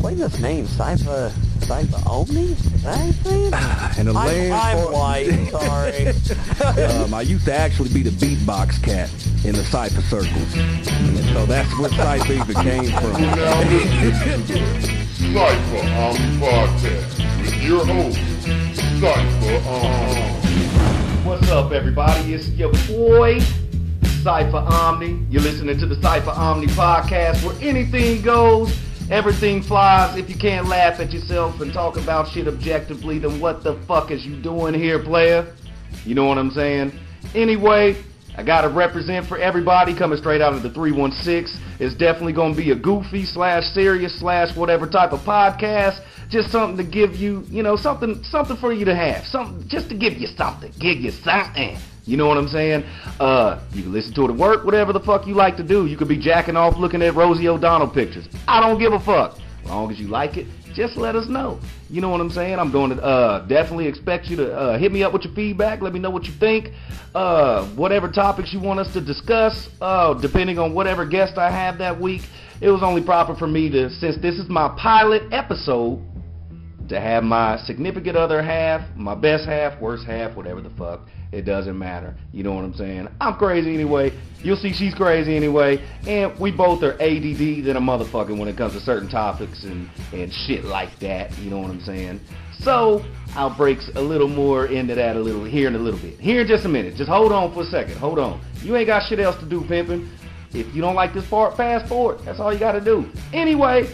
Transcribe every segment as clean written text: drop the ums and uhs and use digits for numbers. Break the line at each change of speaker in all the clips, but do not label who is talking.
explain this name, Cypha Omni? Is that anything?
And a land
I'm white, sorry.
I used to actually be the beatbox cat in the Cypha circles. And so that's where Cypha even came from.
Now listen to the Cypha Omni podcast with your host, Cypha Omni.
What's up, everybody? It's your boy, Cypha Omni. You're listening to the Cypha Omni podcast where anything goes, everything flies. If you can't laugh at yourself and talk about shit objectively, then what the fuck is you doing here, player? You know what I'm saying? Anyway, I gotta represent for everybody coming straight out of the 316. It's definitely gonna be a goofy / serious / whatever type of podcast. Just something to give you, something for you to have. Something just to give you something. Give you something. You know what I'm saying? You can listen to it at work, whatever the fuck you like to do. You could be jacking off looking at Rosie O'Donnell pictures. I don't give a fuck. As long as you like it, just let us know. You know what I'm saying? I'm going to definitely expect you to hit me up with your feedback. Let me know what you think. Whatever topics you want us to discuss, depending on whatever guest I have that week. It was only proper for me to, since this is my pilot episode, to have my significant other half, my best half, worst half, whatever the fuck. It doesn't matter. You know what I'm saying? I'm crazy anyway. You'll see she's crazy anyway. And we both are ADD than a motherfucker when it comes to certain topics and shit like that. You know what I'm saying? So I'll break a little more into that here in a little bit. Here in just a minute. Just hold on for a second. Hold on. You ain't got shit else to do, pimping. If you don't like this part, fast forward. That's all you got to do. Anyway,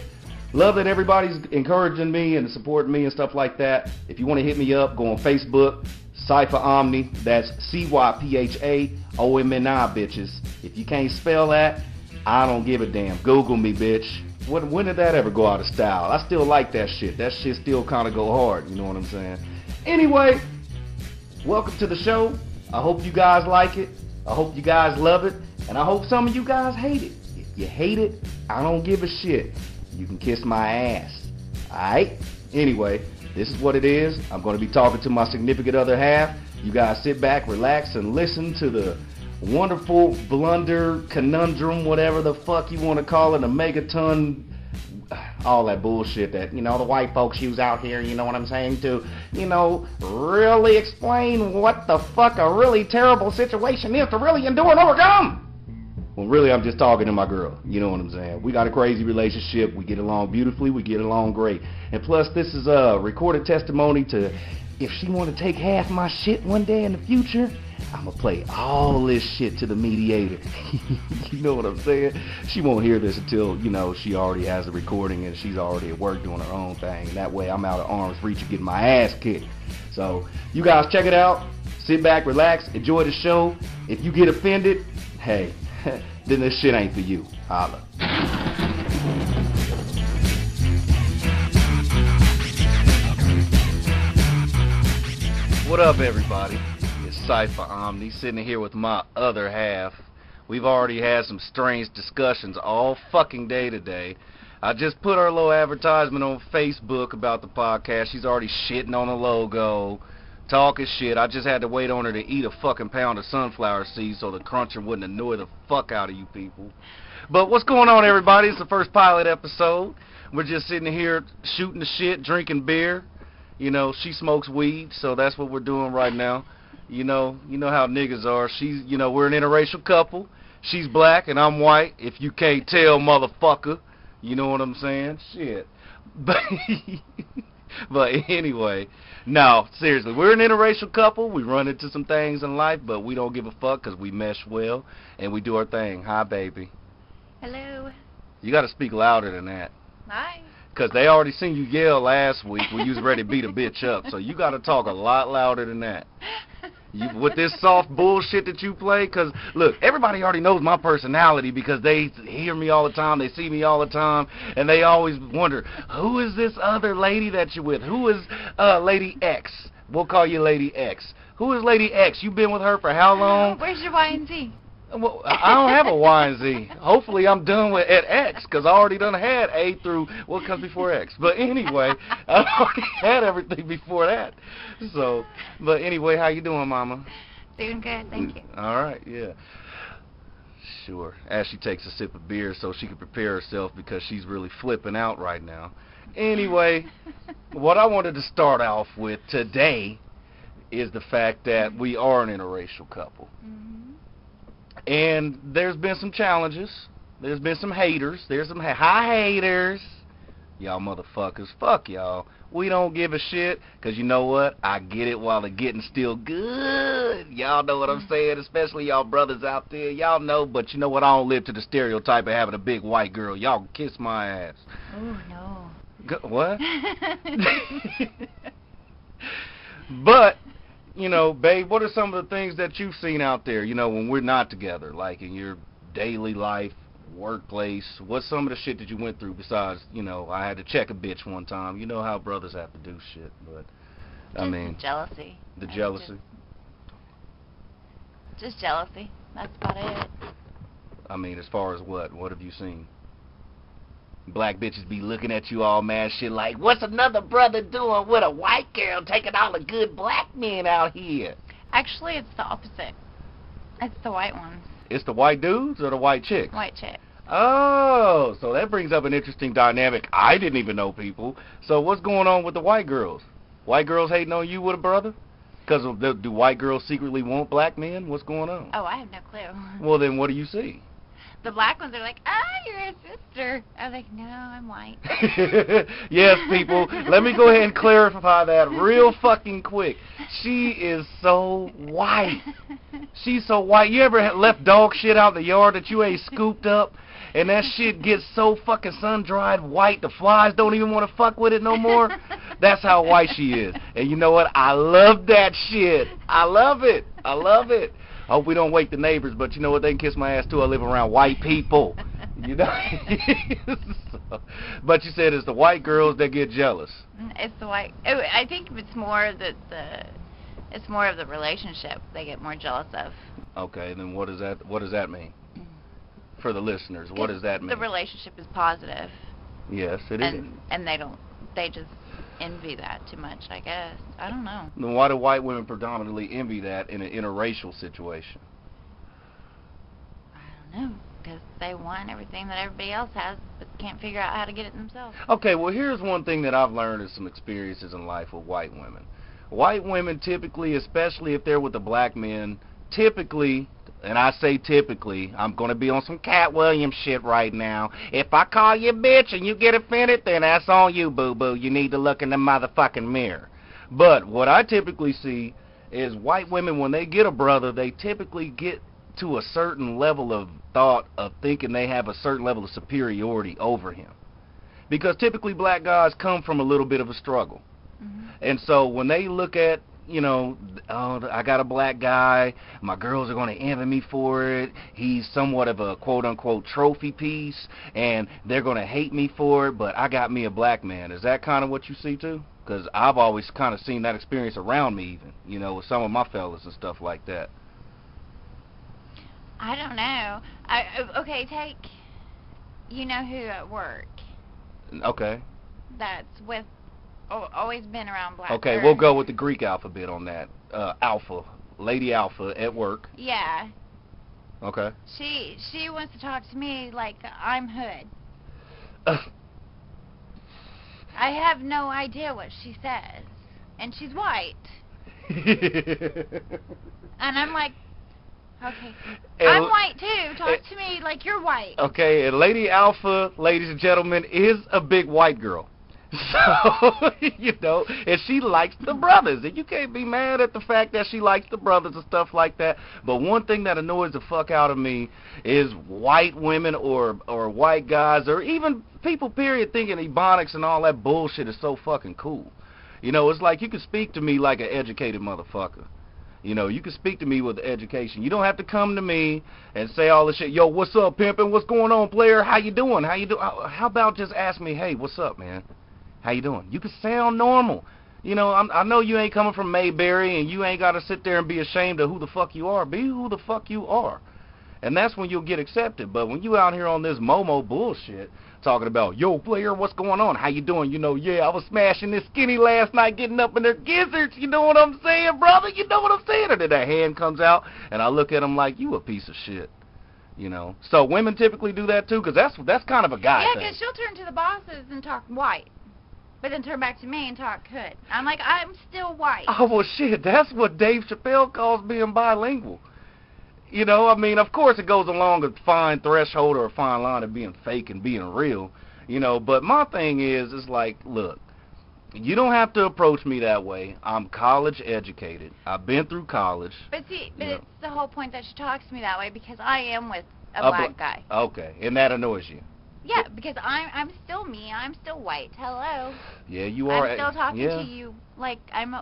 love that everybody's encouraging me and supporting me and stuff like that. If you want to hit me up, go on Facebook. Cypha Omni, that's CYPHAOMNI, bitches. If you can't spell that, I don't give a damn. Google me, bitch. When did that ever go out of style? I still like that shit. That shit still kind of go hard, you know what I'm saying? Anyway, welcome to the show. I hope you guys like it. I hope you guys love it. And I hope some of you guys hate it. If you hate it, I don't give a shit. You can kiss my ass. Alright? Anyway, this is what it is. I'm going to be talking to my significant other half. You guys sit back, relax, and listen to the wonderful blunder, conundrum, whatever the fuck you want to call it, a megaton, all that bullshit that, the white folks use out here, you know what I'm saying, to, really explain what the fuck a really terrible situation is to really endure and overcome. Well, really, I'm just talking to my girl. You know what I'm saying? We got a crazy relationship. We get along beautifully. We get along great. And plus, this is a recorded testimony to if she want to take half my shit one day in the future, I'm going to play all this shit to the mediator. You know what I'm saying? She won't hear this until, she already has the recording and she's already at work doing her own thing. And that way, I'm out of arm's reach of getting my ass kicked. So, you guys check it out. Sit back, relax, enjoy the show. If you get offended, hey, then this shit ain't for you. Holla. What up, everybody? It's Cypha Omni sitting here with my other half. We've already had some strange discussions all fucking day today. I just put our little advertisement on Facebook about the podcast. She's already shitting on the logo. Talking shit. I just had to wait on her to eat a fucking pound of sunflower seeds so the cruncher wouldn't annoy the fuck out of you people. But what's going on, everybody? It's the first pilot episode. We're just sitting here shooting the shit, drinking beer. She smokes weed, so that's what we're doing right now. You know how niggas are. She's, we're an interracial couple. She's black and I'm white. If you can't tell, motherfucker. You know what I'm saying? Shit. But anyway, no, seriously, we're an interracial couple. We run into some things in life, but we don't give a fuck because we mesh well and we do our thing. Hi, baby.
Hello.
You got to speak louder than that.
Hi.
Because they already seen you yell last week when you was ready to beat a bitch up. So you got to talk a lot louder than that. With this soft bullshit that you play, because, look, everybody already knows my personality because they hear me all the time, they see me all the time, and they always wonder, who is this other lady that you're with? Who is Lady X? We'll call you Lady X. Who is Lady X? You've been with her for how long?
Where's your Y and Z?
Well, I don't have a Y and Z. Hopefully I'm done with at X, because I already done had A through what comes before X. But anyway, I already had everything before that. So, but anyway, how you doing, Mama?
Doing good, thank you.
All right, yeah. Sure. As she takes a sip of beer so she can prepare herself because she's really flipping out right now. Anyway, what I wanted to start off with today is the fact that we are an interracial couple.
Mm-hmm.
And there's been some challenges. There's been some haters. There's some hi haters. Y'all motherfuckers, fuck y'all. We don't give a shit, because you know what? I get it while the getting's still good. Y'all know what I'm saying, especially y'all brothers out there. Y'all know, but you know what? I don't live to the stereotype of having a big white girl. Y'all can kiss my ass.
Oh, no.
What? But, you know, babe, what are some of the things that you've seen out there, you know, when we're not together, like in your daily life, workplace? What's some of the shit that you went through besides, you know, I had to check a bitch one time. You know how brothers have to do shit, but, I mean.
The jealousy.
The jealousy?
Just jealousy. That's about it.
I mean, as far as what? What have you seen? Black bitches be looking at you all mad shit like, what's another brother doing with a white girl taking all the good black men out here?
Actually, it's the opposite. It's the white ones.
It's the white dudes or the white chicks?
White chicks.
Oh, so that brings up an interesting dynamic. I didn't even know people. So what's going on with the white girls? White girls hating on you with a brother? Because do white girls secretly want black men? What's going on?
Oh, I have no clue.
Well, then what do you see?
The black ones are like, you're a sister. I was like, no, I'm white.
Yes, people, let me go ahead and clarify that real fucking quick. She is so white. She's so white. You ever left dog shit out in the yard that you ain't scooped up, and that shit gets so fucking sun-dried white, the flies don't even want to fuck with it no more? That's how white she is. And you know what? I love that shit. I love it. I love it. I hope we don't wake the neighbors, but you know what? They can kiss my ass too. I live around white people. You know? So, but you said it's the white girls that get jealous.
It's the white. I think it's more that it's more of the relationship they get more jealous of.
Okay, then what does that mean? For the listeners, what does that mean?
The relationship is positive.
Yes, it is.
And they just envy that too much, I guess. I don't know.
Then why do white women predominantly envy that in an interracial situation?
I don't know, because they want everything that everybody else has, but can't figure out how to get it themselves.
Okay, well, here's one thing that I've learned in some experiences in life with white women. White women typically, especially if they're with the black men, typically, and I say typically, I'm going to be on some Cat Williams shit right now. If I call you a bitch and you get offended, then that's on you, boo-boo. You need to look in the motherfucking mirror. But what I typically see is white women, when they get a brother, they typically get to a certain level of thought of thinking they have a certain level of superiority over him. Because typically black guys come from a little bit of a struggle. Mm-hmm. And so when they look at, you know, oh, I got a black guy, my girls are going to envy me for it, he's somewhat of a quote-unquote trophy piece, and they're going to hate me for it, but I got me a black man. Is that kind of what you see too? Because I've always kind of seen that experience around me even, you know, with some of my fellas and stuff like that.
I don't know. Okay, take, you know who at work.
Okay.
That's with, always been around black.
Okay, we'll go with the Greek alphabet on that. Alpha, Lady Alpha at work.
Yeah.
Okay.
She wants to talk to me like I'm hood. I have no idea what she says, and she's white. And I'm like, okay, I'm white too. Talk to me like you're white.
Okay, and Lady Alpha, ladies and gentlemen, is a big white girl. So, you know, and she likes the brothers, and you can't be mad at the fact that she likes the brothers and stuff like that. But one thing that annoys the fuck out of me is white women or white guys or even people, period, thinking ebonics and all that bullshit is so fucking cool. You know, it's like you can speak to me like an educated motherfucker. You know, you can speak to me with education. You don't have to come to me and say all this shit. Yo, what's up, pimpin'? What's going on, player? How you doing? How you doing? How about just ask me, hey, what's up, man? How you doing? You can sound normal. You know, I know you ain't coming from Mayberry, and you ain't got to sit there and be ashamed of who the fuck you are. Be who the fuck you are. And that's when you'll get accepted. But when you out here on this Momo bullshit, talking about, yo, player, what's going on? How you doing? You know, yeah, I was smashing this skinny last night, getting up in their gizzards. You know what I'm saying, brother? You know what I'm saying? And then that hand comes out, and I look at him like, you a piece of shit. You know? So women typically do that, too, because that's kind of a guy thing.
Yeah, because she'll turn to the bosses and talk white. but then turn back to me and talk hood. I'm like, I'm still white.
Oh, well, shit, that's what Dave Chappelle calls being bilingual. You know, I mean, of course it goes along a fine threshold or a fine line of being fake and being real, you know, but my thing is like, look, you don't have to approach me that way. I'm college educated. I've been through college.
But see, it's the whole point that she talks to me that way because I am with a black guy.
Okay, and that annoys you.
Yeah, because I'm still me. I'm still white. Hello.
Yeah, you are.
I'm still talking to you like I'm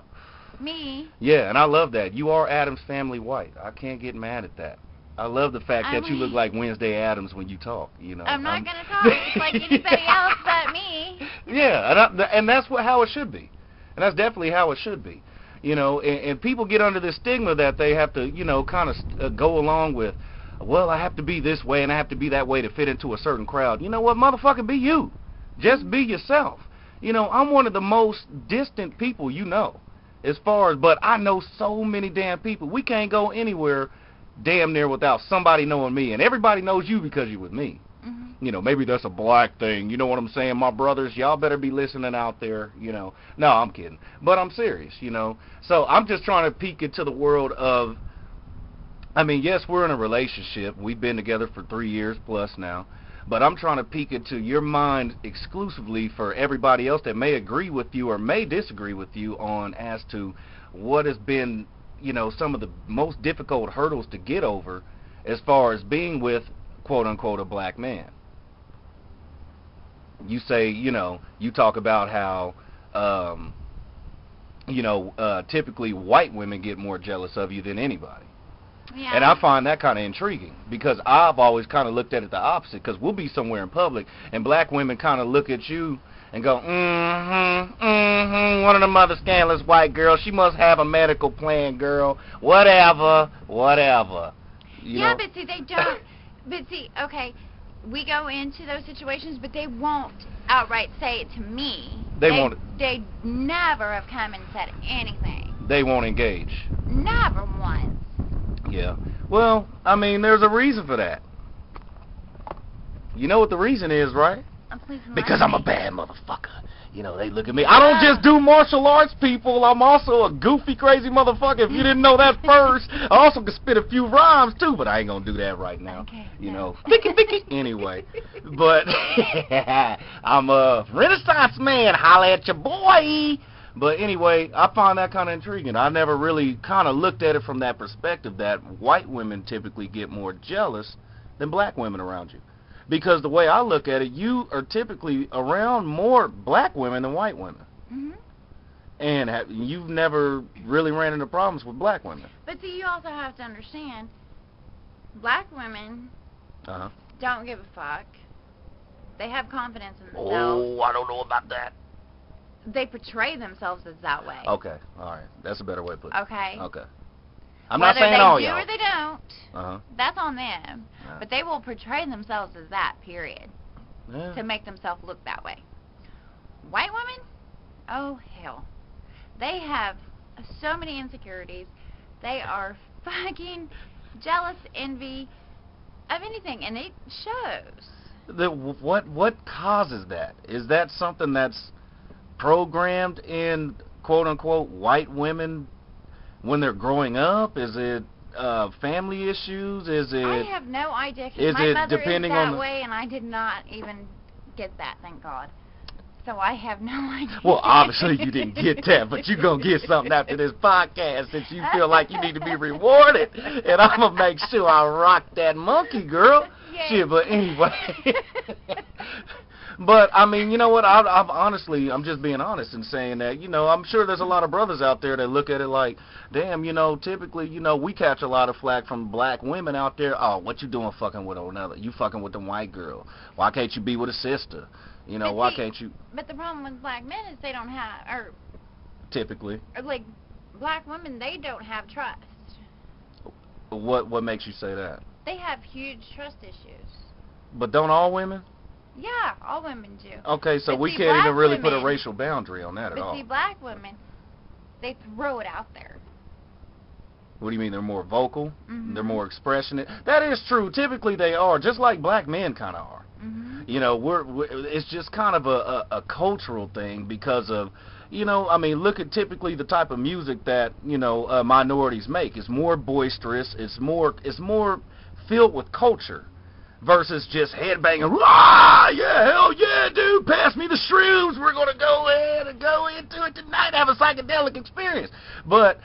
me.
Yeah, and I love that. You are Adam's family white. I can't get mad at that. I love the fact that you look like Wednesday Addams when you talk. You know,
I'm not gonna talk like anybody else but me.
Yeah, and that's how it should be, and that's definitely how it should be. You know, and people get under this stigma that they have to, you know, kind of go along with. Well, I have to be this way and I have to be that way to fit into a certain crowd. You know what, motherfucker, be you. Just be yourself. You know, I'm one of the most distant people you know, as far as, but I know so many damn people. We can't go anywhere damn near without somebody knowing me, and everybody knows you because you're with me. Mm-hmm. You know, maybe that's a black thing. You know what I'm saying? My brothers, y'all better be listening out there, you know. No, I'm kidding. But I'm serious, you know. So I'm just trying to peek into the world of, I mean, yes, we're in a relationship. We've been together for 3 years plus now. But I'm trying to peek into your mind exclusively for everybody else that may agree with you or may disagree with you on as to what has been, you know, some of the most difficult hurdles to get over as far as being with, quote-unquote, a black man. You say, you know, you talk about how, typically white women get more jealous of you than anybody.
Yeah.
And I find that kind of intriguing because I've always kind of looked at it the opposite, because we'll be somewhere in public and black women kind of look at you and go, one of them other scandalous white girls, she must have a medical plan, girl, whatever. You know?
But see, they don't, but see, okay, we go into those situations, but they won't outright say it to me.
They won't.
They never have come and said anything.
They won't engage.
Never once.
Yeah. Well, I mean, there's a reason for that. You know what the reason is, right? Because I'm a bad motherfucker. You know, they look at me. I don't just do martial arts, people. I'm also a goofy, crazy motherfucker. If you didn't know that first, I also can spit a few rhymes, too, but I ain't going to do that right now.
Okay.
You know. Anyway. But I'm a Renaissance man. Holla at your boy. But anyway, I find that kind of intriguing. I never really kind of looked at it from that perspective that white women typically get more jealous than black women around you. Because the way I look at it, you are typically around more black women than white women. Mm-hmm. And you've never really ran into problems with black women.
But see, you also have to understand, black women don't give a fuck. They have confidence in themselves.
Oh, I don't know about that.
They portray themselves as that way.
Okay, all right. That's a better way to put it.
Okay.
Okay. I'm not saying all y'all.
Whether they do or they don't, that's on them. Yeah. But they will portray themselves as that, period, to make themselves look that way. White women? Oh, hell. They have so many insecurities. They are fucking jealous, envy of anything, and it shows.
What causes that? Is that something that's programmed in quote-unquote white women when they're growing up? Is it family issues? Is it?
I have no idea.
Is
my
it
mother
depending
is that
on the
way, and I did not even get that, thank God. So I have no idea.
Well, obviously you didn't get that, but you're going to get something after this podcast since you feel like you need to be rewarded. And I'm going to make sure I rock that monkey, girl.
Yay.
Shit, but anyway. But, I mean, you know what, I'm just being honest and saying that, you know, I'm sure there's a lot of brothers out there that look at it like, damn, you know, typically, you know, we catch a lot of flack from black women out there. Oh, what you doing fucking with another? You fucking with the white girl. Why can't you be with a sister? You know, why can't you?
But the problem with black men is they don't have, or
typically,
like, black women, they don't have trust.
What makes you say that?
They have huge trust issues.
But don't all women?
Yeah, all women do.
Okay, so
but
we
see,
can't even really
women,
put a racial boundary on that at all.
But see, black women, they throw it out there.
What do you mean? They're more vocal?
Mm-hmm.
They're more expressionate? That is true. Typically they are, just like black men kind of are. You know, it's just kind of a cultural thing because of, you know, I mean, look at typically the type of music that, you know, minorities make. It's more boisterous. It's more filled with culture versus just headbanging. Rah! Yeah, hell yeah, dude. Pass me the shrooms. We're going to go ahead and go into it tonight. Have a psychedelic experience. But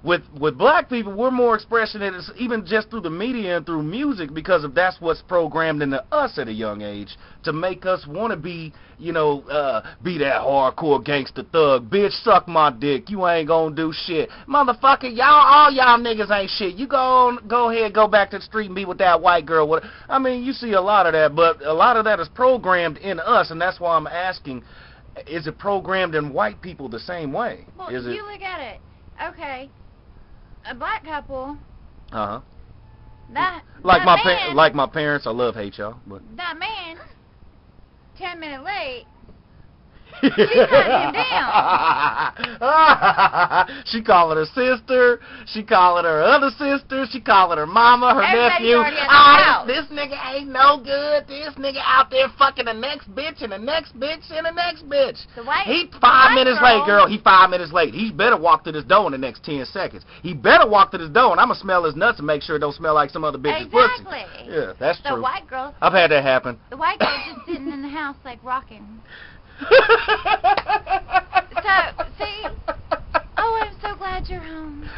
with black people, we're more expressing it even just through the media and through music because of that's what's programmed into us at a young age to make us want to be, you know, be that hardcore gangster thug. Bitch, suck my dick. You ain't gonna do shit. Motherfucker, all y'all niggas ain't shit. You go ahead, go back to the street and be with that white girl. I mean, you see a lot of that, but a lot of that is programmed in us, and that's why I'm asking, is it programmed in white people the same way?
Well, you look at it. Okay. A black couple. Like
my parents, I hate y'all. But
that man, 10 minutes late. She cut him down.
She calling her sister. She calling her other sister. She calling her mama, her nephew. This nigga ain't no good. This nigga out there fucking the next bitch and the next bitch and the next bitch. He 5 minutes late, girl. He 5 minutes late. He better walk to this door in the next 10 seconds. He better walk to this door, and I'm going to smell his nuts and make sure it don't smell like some other bitch's pussy. Yeah, that's true.
The white girl.
I've had that happen.
The white girl just sitting in the house like rocking. So, see? Oh, I'm so glad you're home.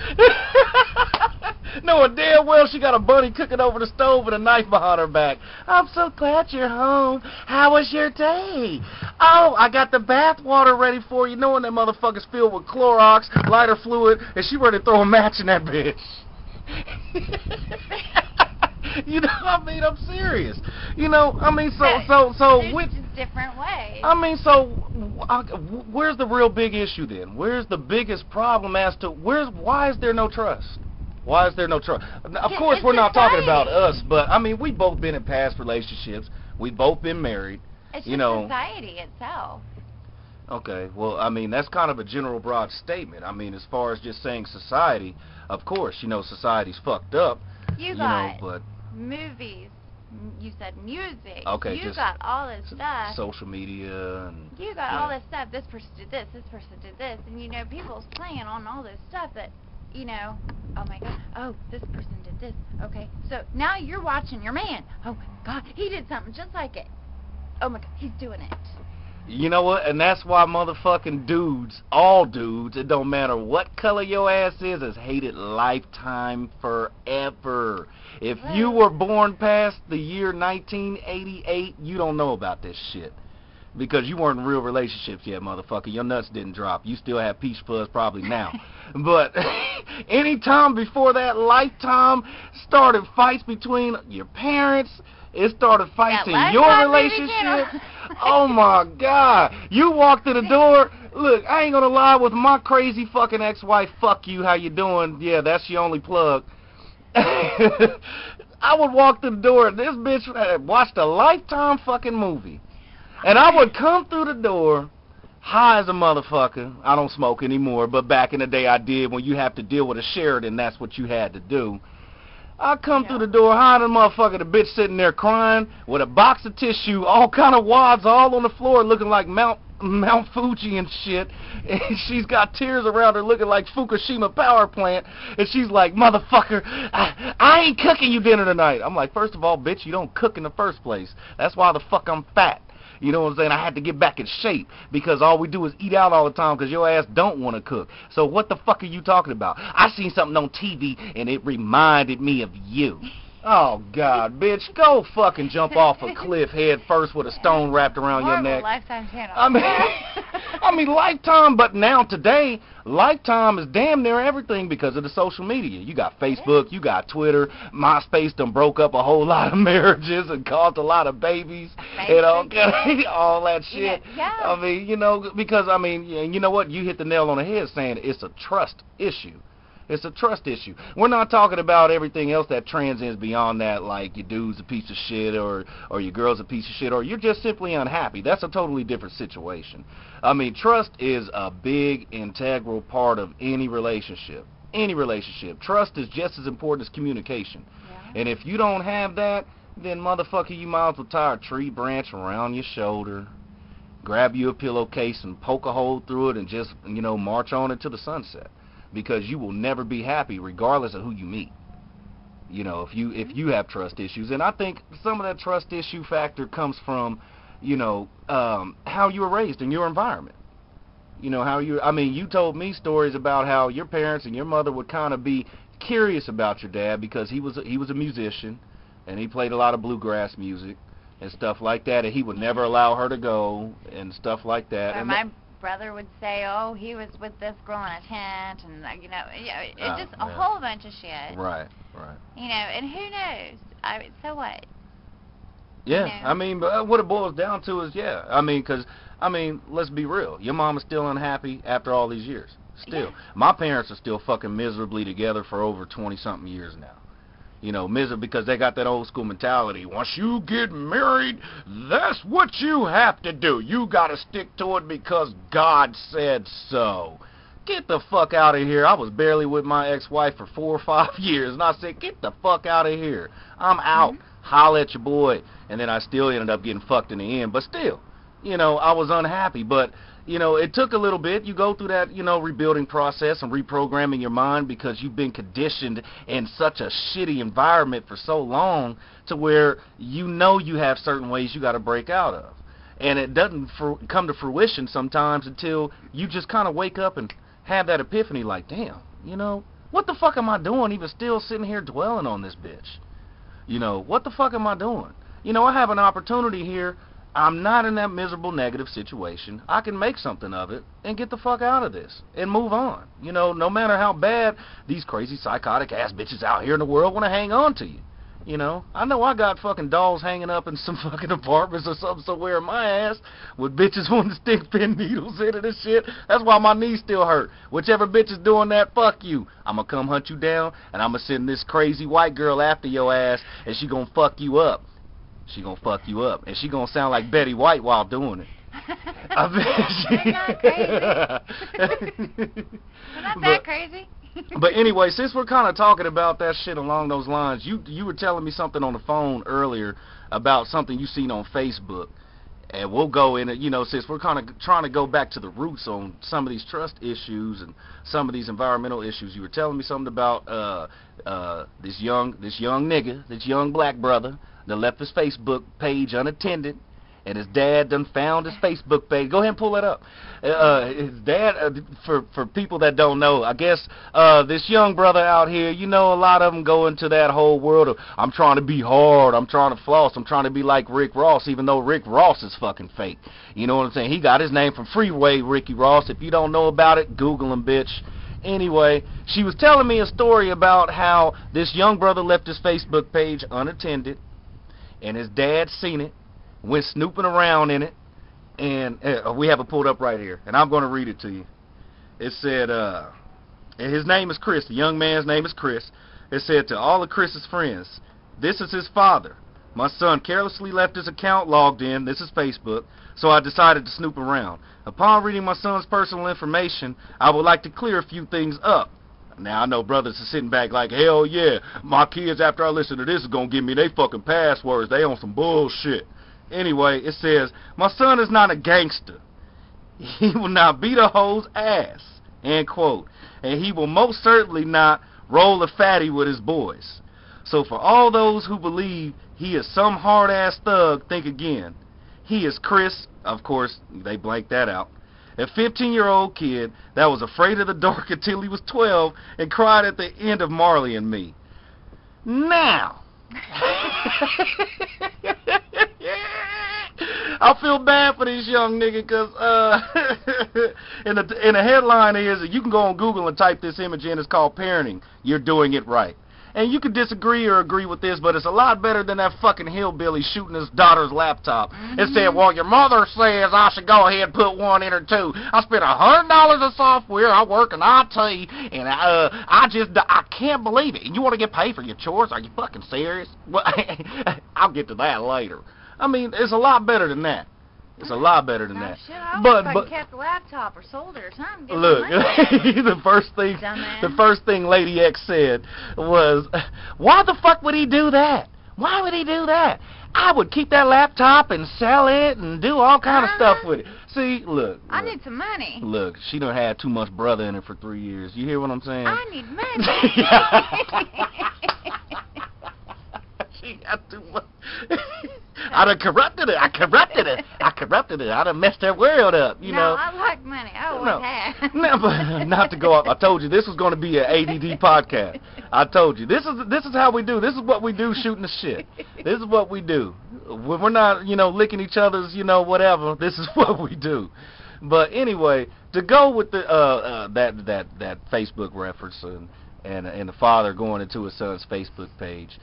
Knowing damn well she got a bunny cooking over the stove with a knife behind her back. I'm so glad you're home. How was your day? Oh, I got the bath water ready for you. Knowing that motherfucker's filled with Clorox, lighter fluid, and she ready to throw a match in that bitch. You know, I mean, I'm serious. You know, I mean, so
with different ways.
I mean, so where's the real big issue then? Where's the biggest problem as to why is there no trust? Why is there no trust? Of course, we're not talking about us, but I mean, we've both been in past relationships. We've both been married.
It's
just
society itself.
Okay, well, I mean, that's kind of a general broad statement. I mean, as far as just saying society, of course, you know, society's fucked up.
You got movies. You said music.
Okay,
you got all this stuff.
Social media and
you got all this stuff. This person did this. This person did this, and you know, people's playing on all this stuff that, you know, oh my God, oh, this person did this. Okay, so now you're watching your man. Oh my God, he did something just like it. Oh my God, he's doing it.
You know what? And that's why motherfucking dudes, all dudes, it don't matter what color your ass is hated lifetime forever. If you were born past the year 1988, you don't know about this shit. Because you weren't in real relationships yet, motherfucker. Your nuts didn't drop. You still have peach fuzz probably now. But any time before that, lifetime started fights between your parents. It started fights in your relationship. Oh my God. You walked to the door. Look, I ain't gonna lie, with my crazy fucking ex-wife, fuck you, how you doing? Yeah, that's your only plug. I would walk to the door and this bitch had watched a Lifetime fucking movie. And I would come through the door high as a motherfucker. I don't smoke anymore, but back in the day I did. When you have to deal with a Sheridan, that's what you had to do. I come through the door high as a motherfucker, the bitch sitting there crying with a box of tissue, all kind of wads all on the floor looking like Mount Fuji and shit. And she's got tears around her looking like Fukushima power plant. And she's like, motherfucker, I ain't cooking you dinner tonight. I'm like, first of all, bitch, you don't cook in the first place. That's why the fuck I'm fat. You know what I'm saying? I had to get back in shape because all we do is eat out all the time because your ass don't want to cook. So what the fuck are you talking about? I seen something on TV and it reminded me of you. Oh, God, bitch, go fucking jump off a cliff head first with a stone wrapped around your neck.
Lifetime channel.
I mean, Lifetime, but now today, Lifetime is damn near everything because of the social media. You got Facebook, you got Twitter, MySpace done broke up a whole lot of marriages and caused a lot of babies, and all that shit.
Yeah.
I mean, you know, because, I mean, you know what? You hit the nail on the head saying it's a trust issue. It's a trust issue. We're not talking about everything else that transcends beyond that, like your dude's a piece of shit or your girl's a piece of shit or you're just simply unhappy. That's a totally different situation. I mean, trust is a big, integral part of any relationship. Any relationship. Trust is just as important as communication. Yeah. And if you don't have that, then motherfucker, you might as well tie a tree branch around your shoulder, grab you a pillowcase and poke a hole through it and just, you know, march on into the sunset. Because you will never be happy regardless of who you meet. You know, if you have trust issues. And I think some of that trust issue factor comes from, you know, how you were raised in your environment. You know, you told me stories about how your parents and your mother would kind of be curious about your dad because he was a musician and he played a lot of bluegrass music and stuff like that, and he would never allow her to go and stuff like that.
Or
and
my brother would say, oh, he was with this girl in a tent, and, you know, it's just a whole bunch of shit.
Right.
You know, and who knows? So what?
Yeah,
You know?
I mean, but what it boils down to is, let's be real. Your mom is still unhappy after all these years. Still.
Yeah.
My parents are still fucking miserably together for over 20-something years now. You know, miserable because they got that old school mentality. Once you get married, that's what you have to do. You got to stick to it because God said so. Get the fuck out of here. I was barely with my ex-wife for 4 or 5 years, and I said, get the fuck out of here. I'm out. Holla at your boy. And then I still ended up getting fucked in the end. But still, you know, I was unhappy. But, you know, it took a little bit. You go through that, you know, rebuilding process and reprogramming your mind because you've been conditioned in such a shitty environment for so long to where you know you have certain ways you got to break out of. And it doesn't come to fruition sometimes until you just kind of wake up and have that epiphany like, damn, you know, what the fuck am I doing even still sitting here dwelling on this bitch? You know, what the fuck am I doing? You know, I have an opportunity here. I'm not in that miserable negative situation. I can make something of it and get the fuck out of this and move on. You know, no matter how bad these crazy psychotic ass bitches out here in the world want to hang on to you. You know I got fucking dolls hanging up in some fucking apartments or something somewhere in my ass with bitches wanting to stick pin needles in it and shit. That's why my knees still hurt. Whichever bitch is doing that, fuck you. I'm going to come hunt you down, and I'm going to send this crazy white girl after your ass, and she going to fuck you up. She going to fuck you up, and she going to sound like Betty White while doing it.
They're not crazy. They're not that crazy.
But anyway, since we're kind of talking about that shit along those lines, you were telling me something on the phone earlier about something you seen on Facebook, and we'll go in it, you know, since we're kind of trying to go back to the roots on some of these trust issues and some of these environmental issues. You were telling me something about this young nigga, this young black brother that left his Facebook page unattended. And his dad done found his Facebook page. Go ahead and pull that up. His dad, for people that don't know, I guess this young brother out here, you know, a lot of them go into that whole world of, I'm trying to be hard, I'm trying to floss, I'm trying to be like Rick Ross, even though Rick Ross is fucking fake. You know what I'm saying? He got his name from Freeway Ricky Ross. If you don't know about it, Google him, bitch. Anyway, she was telling me a story about how this young brother left his Facebook page unattended, and his dad seen it, went snooping around in it, and we have it pulled up right here, and I'm going to read it to you. It said, and his name is Chris, the young man's name is Chris. It said, to all of Chris's friends, this is his father. My son carelessly left his account logged in, this is Facebook, so I decided to snoop around. Upon reading my son's personal information, I would like to clear a few things up. Now, I know brothers are sitting back like, hell yeah, my kids, after I listen to this, is going to give me their fucking passwords. They on some bullshit. Anyway, it says, my son is not a gangster. He will not beat a hoe's ass, end quote. And he will most certainly not roll a fatty with his boys. So for all those who believe he is some hard-ass thug, think again. He is Chris, of course, they blanked that out, a 15-year-old kid that was afraid of the dark until he was 12 and cried at the end of Marley and Me. Now, I feel bad for this young nigga because and the headline is, you can go on Google and type this image in, it's called Parenting, You're Doing It Right. And you can disagree or agree with this, but it's a lot better than that fucking hillbilly shooting his daughter's laptop. It said, well, your mother says I should go ahead and put one in her too. I spent $100 of software, I work in IT, and I can't believe it. And you want to get paid for your chores? Are you fucking serious? Well, I'll get to that later. I mean, it's a lot better than that. It's a lot better than that.
Shit, I but kept the laptop or sold it or something.
Look, the first thing Lady X said was, why the fuck would he do that? Why would he do that? I would keep that laptop and sell it and do all kind of stuff with it. See, look.
I need some money.
Look, she done had too much brother in her for 3 years. You hear what I'm saying?
I need money.
She got too much. I done corrupted it. I corrupted it. I done messed her world up, you know.
No, I like money. I always have.
No, but not to go up. I told you this was going to be an ADD podcast. I told you. This is how we do. This is what we do shooting the shit. This is what we do. When we're not, licking each other's, whatever, this is what we do. But anyway, to go with the that Facebook reference and the father going into his son's Facebook page,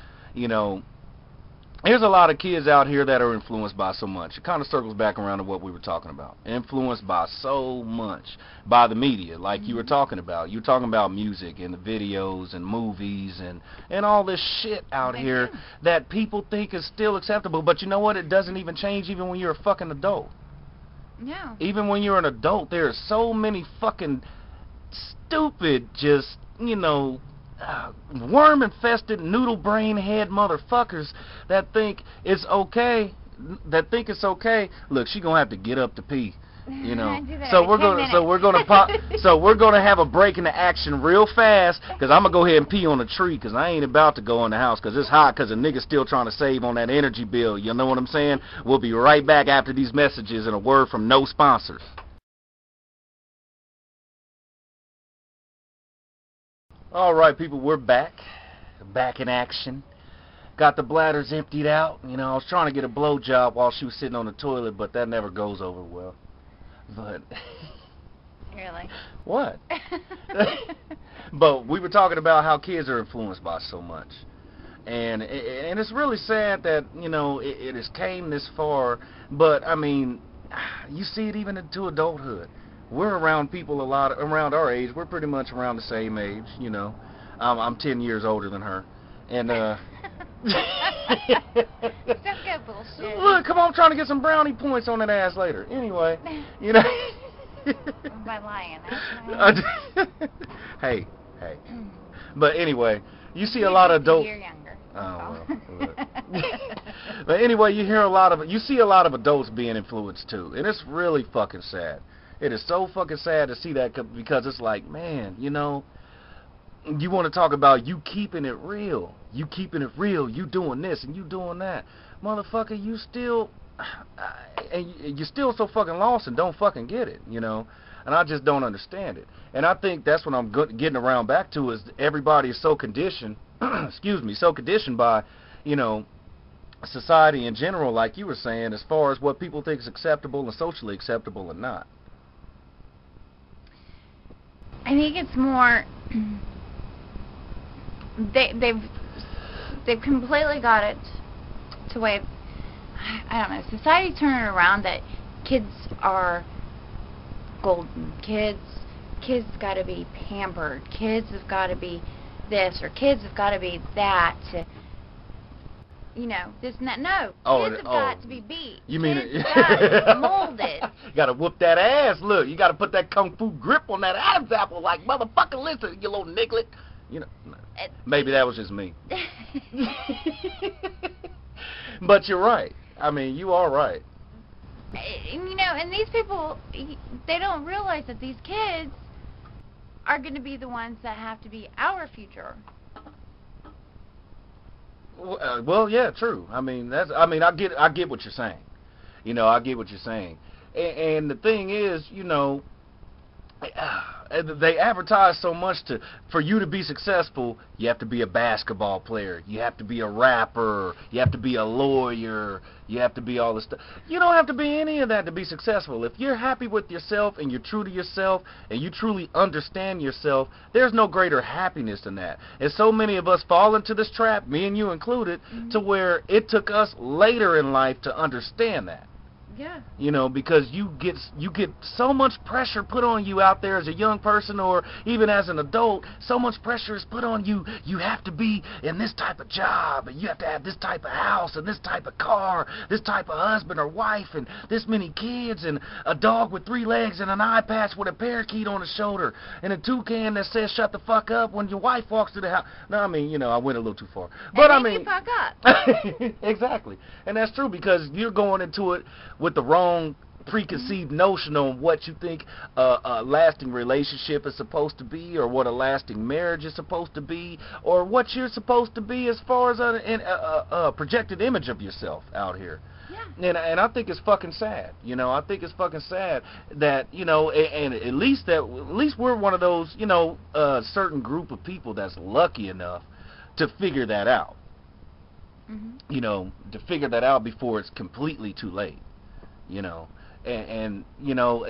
there's a lot of kids out here that are influenced by so much. It kind of circles back around to what we were talking about. Influenced by so much, by the media, like you were talking about. You were talking about music and the videos and movies and all this shit out here that people think is still acceptable. But you know what? It doesn't even change even when you're a fucking adult.
No.
Even when you're an adult, there are so many fucking stupid, just, worm-infested, noodle-brain-head motherfuckers that think it's okay. Look, she gonna have to get up to pee, So we're gonna have a break in the action real fast, because I'm gonna go ahead and pee on a tree, because I ain't about to go in the house because it's hot, because a nigga's still trying to save on that energy bill. You know what I'm saying? We'll be right back after these messages and a word from no sponsors. All right, people, we're back in action. Got the bladders emptied out. I was trying to get a blowjob while she was sitting on the toilet, but that never goes over well. But
really,
what? But we were talking about how kids are influenced by so much, and it's really sad that it has came this far. But I mean, you see it even into adulthood. We're around people a lot around our age. We're pretty much around the same age, I'm 10 years older than her, and
don't go bullshit.
Look, come on, I'm trying to get some brownie points on that ass later. Anyway,
by lying.
Hey. But anyway, you see a lot of adults.
You're younger.
Oh, well, but anyway, you see a lot of adults being influenced too, and it's really fucking sad. It is so fucking sad to see that, because it's like, man, you want to talk about you keeping it real. You keeping it real. You doing this and you doing that. Motherfucker, you're still so fucking lost and don't fucking get it, And I just don't understand it. And I think that's what I'm getting around back to, is everybody is so conditioned, so conditioned by, society in general, like you were saying, as far as what people think is acceptable and socially acceptable or not.
I think it's more they've completely got it to where, I don't know, society's turning around that kids are golden. Kids got to be pampered. Kids have got to be this, or kids have got to be that. This and that. No, kids have got to be beat.
You mean
kids got to be molded.
You got to whoop that ass. Look, you got to put that kung fu grip on that Adam's apple, like, motherfucker, listen, you little niglet. Maybe that was just me. But you're right. I mean, you are right.
And these people, they don't realize that these kids are going to be the ones that have to be our future.
Well, yeah, true. I mean, I get what you're saying. I get what you're saying. And the thing is, they advertise so much for you to be successful, you have to be a basketball player, you have to be a rapper, you have to be a lawyer, you have to be all this stuff. You don't have to be any of that to be successful. If you're happy with yourself and you're true to yourself and you truly understand yourself, there's no greater happiness than that. And so many of us fall into this trap, me and you included, to where it took us later in life to understand that.
Yeah.
You know, because you get so much pressure put on you out there as a young person, or even as an adult. So much pressure is put on you. You have to be in this type of job, and you have to have this type of house, and this type of car, this type of husband or wife, and this many kids, and a dog with 3 legs, and an eye patch with a parakeet on his shoulder, and a toucan that says "shut the fuck up" when your wife walks through the house. No, I mean, you know, I went a little too far, but I mean,
you fuck up.
Exactly, and that's true because you're going into it with the wrong preconceived notion on what you think a lasting relationship is supposed to be, or what a lasting marriage is supposed to be, or what you're supposed to be as far as a projected image of yourself out here.
Yeah.
And I think it's fucking sad. You know, I think it's fucking sad that, you know, and at least we're one of those, you know, certain group of people that's lucky enough to figure that out.
Mm-hmm.
You know, to figure that out before it's completely too late. You know, and you know,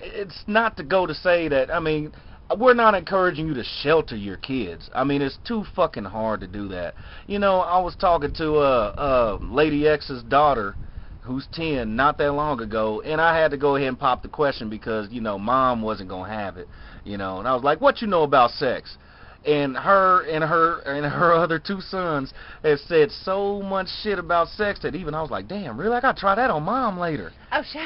it's not to go to say that, I mean, we're not encouraging you to shelter your kids. I mean, it's too fucking hard to do that. You know, I was talking to Lady X's daughter, who's 10, not that long ago, and I had to go ahead and pop the question because, you know, Mom wasn't gonna have it. You know, and I was like, "What you know about sex?" And her other 2 sons have said so much shit about sex that even I was like, damn, really? I gotta try that on Mom later.
Oh, shit.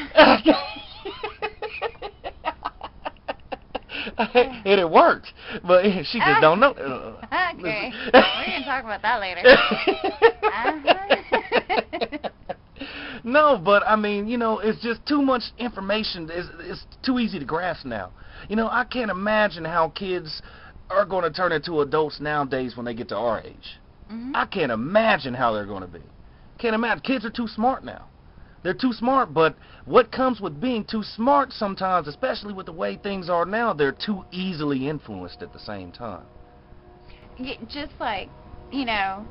And it worked, but she just don't know.
Okay, we're gonna talk about that later.
No, but I mean, you know, it's just too much information. It's too easy to grasp now. You know, I can't imagine how kids are going to turn into adults nowadays when they get to our age.
Mm-hmm.
I can't imagine how they're going to be. Can't imagine. Kids are too smart now. They're too smart, but what comes with being too smart sometimes, especially with the way things are now, they're too easily influenced at the same time.
Just like, you know,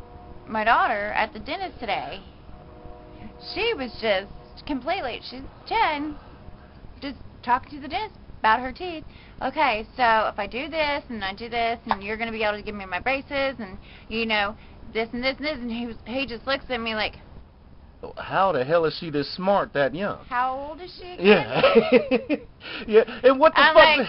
my daughter at the dentist today, she was just completely, she's 10, just talking to the dentist about her teeth. Okay, so if I do this and I do this, and you're going to be able to give me my braces, and, you know, this and this and this, and he just looks at me like,
how the hell is she this smart that young?
how old is she again?
Yeah. Yeah, and what the
I'm
fuck?
like,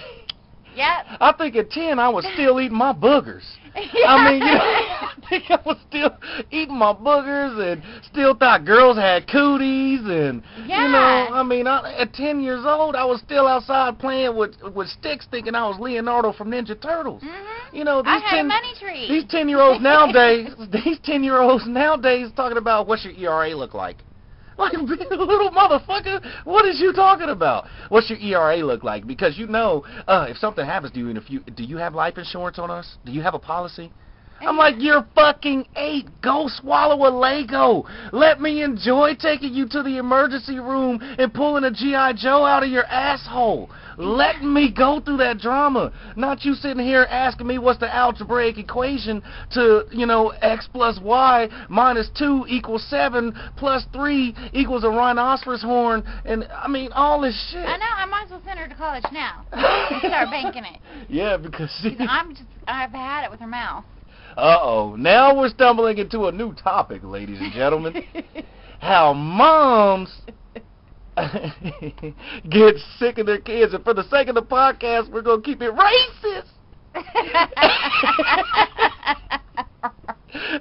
yep.
I think at 10 I was still eating my boogers.
Yeah.
I mean, you know, I think I was still eating my boogers and still thought girls had cooties, and
Yeah.
you know, I mean, at 10 years old I was still outside playing with sticks, thinking I was Leonardo from Ninja Turtles.
Mm-hmm.
You know,
I had a money tree.
these 10-year-olds nowadays, talking about what's your ERA look like. Like, little motherfucker, what is you talking about? What's your ERA look like? Because you know, if something happens to you, do you have life insurance on us? Do you have a policy? I'm like, you're fucking 8. Go swallow a Lego. Let me enjoy taking you to the emergency room and pulling a G.I. Joe out of your asshole. Let me go through that drama. Not you sitting here asking me what's the algebraic equation to, you know, x plus y minus 2 equals 7 plus 3 equals a rhinoceros horn. And, I mean, all this shit.
I know, I might as well send her to college now and start banking it.
Yeah, because
I've had it with her mouth.
Uh-oh. Now we're stumbling into a new topic, ladies and gentlemen. How moms get sick of their kids. And for the sake of the podcast, we're going to keep it racist.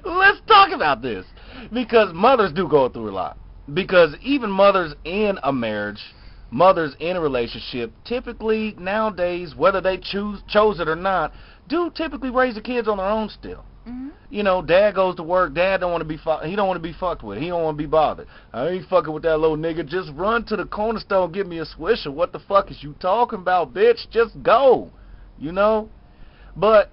Let's talk about this. Because mothers do go through a lot. Because even mothers in a marriage, mothers in a relationship, typically nowadays, whether they chose it or not, do typically raise the kids on their own still.
Mm-hmm.
You know, dad goes to work. Dad don't want to be he don't want to be fucked with. He don't want to be bothered. I ain't fucking with that little nigga. Just run to the corner store and give me a Swisher. What the fuck is you talking about, bitch? Just go. You know? But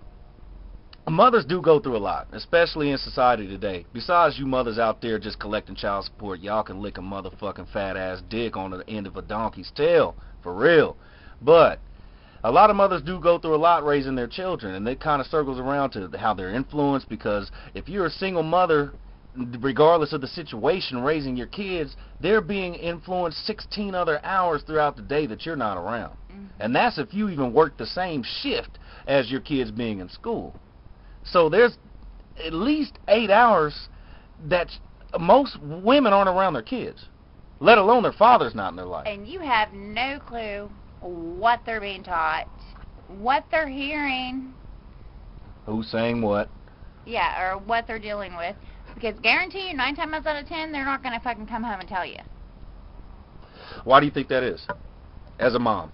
mothers do go through a lot, especially in society today. Besides you mothers out there just collecting child support, y'all can lick a motherfucking fat ass dick on the end of a donkey's tail. For real. But a lot of mothers do go through a lot raising their children, and it kind of circles around to how they're influenced, because if you're a single mother, regardless of the situation, raising your kids, they're being influenced 16 other hours throughout the day that you're not around. Mm-hmm. And that's if you even work the same shift as your kids being in school. So there's at least 8 hours that most women aren't around their kids. let alone their father's not in their life.
And you have no clue what they're being taught, what they're hearing.
Who's saying what?
Yeah, or what they're dealing with. Because guarantee you, 9 times out of 10, they're not going to fucking come home and tell you.
Why do you think that is? As a mom.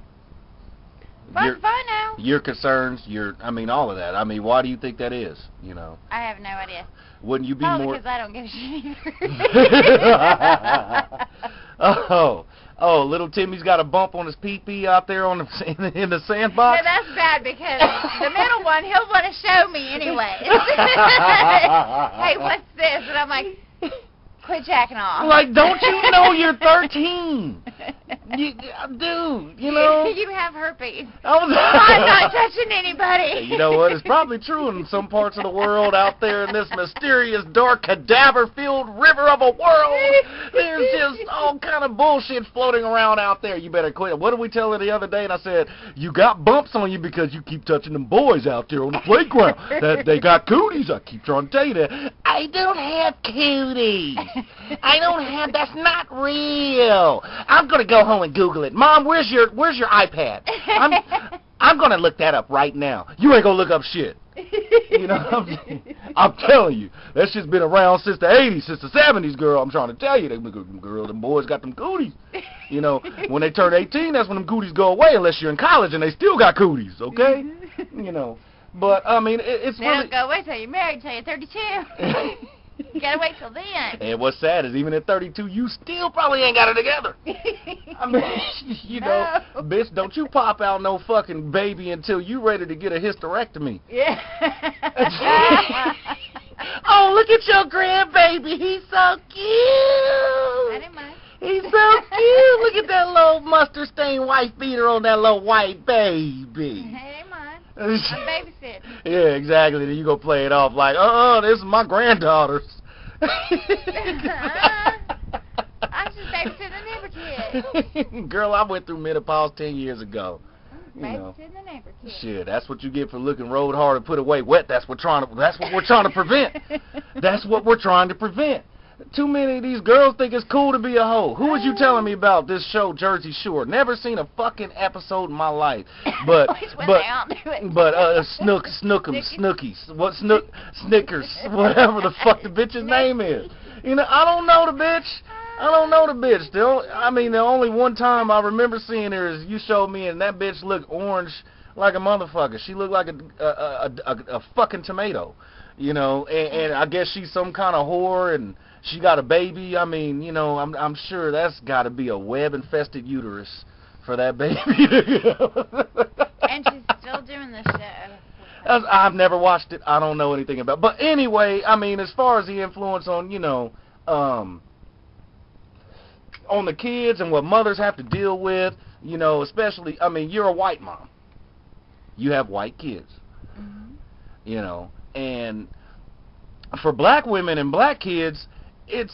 Fun now.
Your concerns, all of that. I mean, why do you think that is, you know?
I have no idea.
Wouldn't you be
Probably
more...
because I don't give a shit either.
Oh, little Timmy's got a bump on his pee-pee out there on in the sandbox?
No, that's bad because the middle one, he'll want to show me anyway. Hey, what's this? And I'm like, quit jacking off.
Like, don't you know you're 13? Dude, you know.
You have herpes.
I'm
not touching anybody.
You know what? It's probably true in some parts of the world out there in this mysterious, dark, cadaver-filled river of a world. There's just all kind of bullshit floating around out there. You better quit. What did we tell her the other day? And I said, you got bumps on you because you keep touching them boys out there on the playground. That they got cooties. I keep trying to tell you that. I don't have cooties. That's not real. I'm going to go home and Google it. Mom, where's your iPad? I'm going to look that up right now. You ain't going to look up shit. You know, I'm telling you. That shit's been around since the 80s, since the 70s, girl. I'm trying to tell you. Them boys got them cooties. You know, when they turn 18, that's when them cooties go away unless you're in college and they still got cooties, okay? You know, but, I mean, it's
they
really...
don't go away till you're married, till you're 32. You gotta wait till then.
And what's sad is even at 32, you still probably ain't got it together. I mean, you know, bitch, don't you pop out no fucking baby until you ready to get a hysterectomy.
Yeah.
Oh, look at your grandbaby. He's so cute.
I didn't mind.
He's so cute. Look at that little mustard-stained white beater on that little white baby.
I didn't mind. I'm babysitting.
Yeah, exactly. Then you go play it off like, this is my granddaughter's.
I'm just babysitting a neighbor kid.
Girl, I went through menopause 10 years ago.
Babysitting a neighbor kid.
Shit, that's what you get for looking road hard and put away wet. That's what we're trying to prevent. That's what we're trying to prevent. Too many of these girls think it's cool to be a hoe. Who was you telling me about this show, Jersey Shore? Never seen a fucking episode in my life. But Snookies, Snickers, whatever the fuck the bitch's name is. You know, I don't know the bitch. The only one time I remember seeing her is you showed me, and that bitch looked orange like a motherfucker. She looked like a fucking tomato. You know, and I guess she's some kind of whore, and she got a baby. I mean, you know, I'm sure that's got to be a web-infested uterus for that baby.
And she's still doing the show.
I've never watched it. I don't know anything about it. But anyway, I mean, as far as the influence on, you know, on the kids and what mothers have to deal with, you know, especially, I mean, you're a white mom. You have white kids. Mm-hmm. You know. And for black women and black kids, it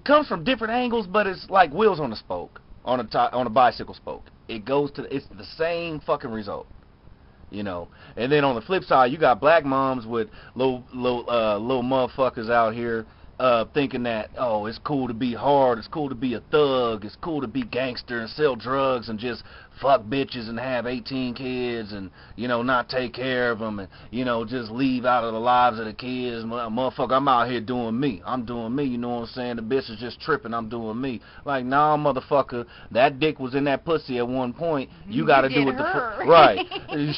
comes from different angles, but it's like wheels on a spoke, on a bicycle spoke. It's the same fucking result, you know. And then on the flip side, you got black moms with little motherfuckers out here thinking that, oh, it's cool to be hard, it's cool to be a thug, it's cool to be gangster and sell drugs and just fuck bitches and have 18 kids and, you know, not take care of them and, you know, just leave out of the lives of the kids. Motherfucker, I'm out here doing me. I'm doing me, you know what I'm saying? The bitch is just tripping, I'm doing me. Like, nah, motherfucker, that dick was in that pussy at one point. You got to do it. Right.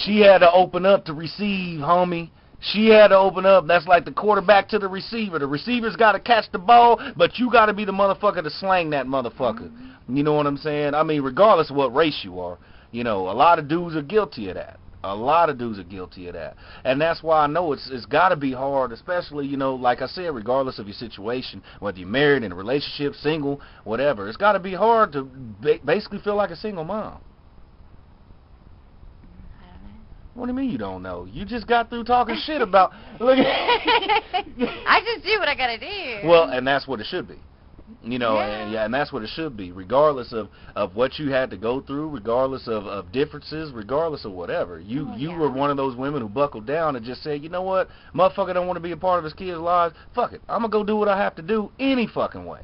She had to open up to receive, homie. She had to open up. That's like the quarterback to the receiver. The receiver's got to catch the ball, but you got to be the motherfucker to slang that motherfucker. You know what I'm saying? I mean, regardless of what race you are, you know, a lot of dudes are guilty of that. And that's why I know it's got to be hard, especially, you know, like I said, regardless of your situation, whether you're married, in a relationship, single, whatever. It's got to be hard to basically feel like a single mom. What do you mean you don't know? You just got through talking shit about... Look
I just do what I gotta do.
Well, and that's what it should be. You know, and that's what it should be, regardless of what you had to go through, regardless of differences, regardless of whatever. You were one of those women who buckled down and just said, you know what, motherfucker don't want to be a part of his kids' lives. Fuck it. I'm going to go do what I have to do any fucking way.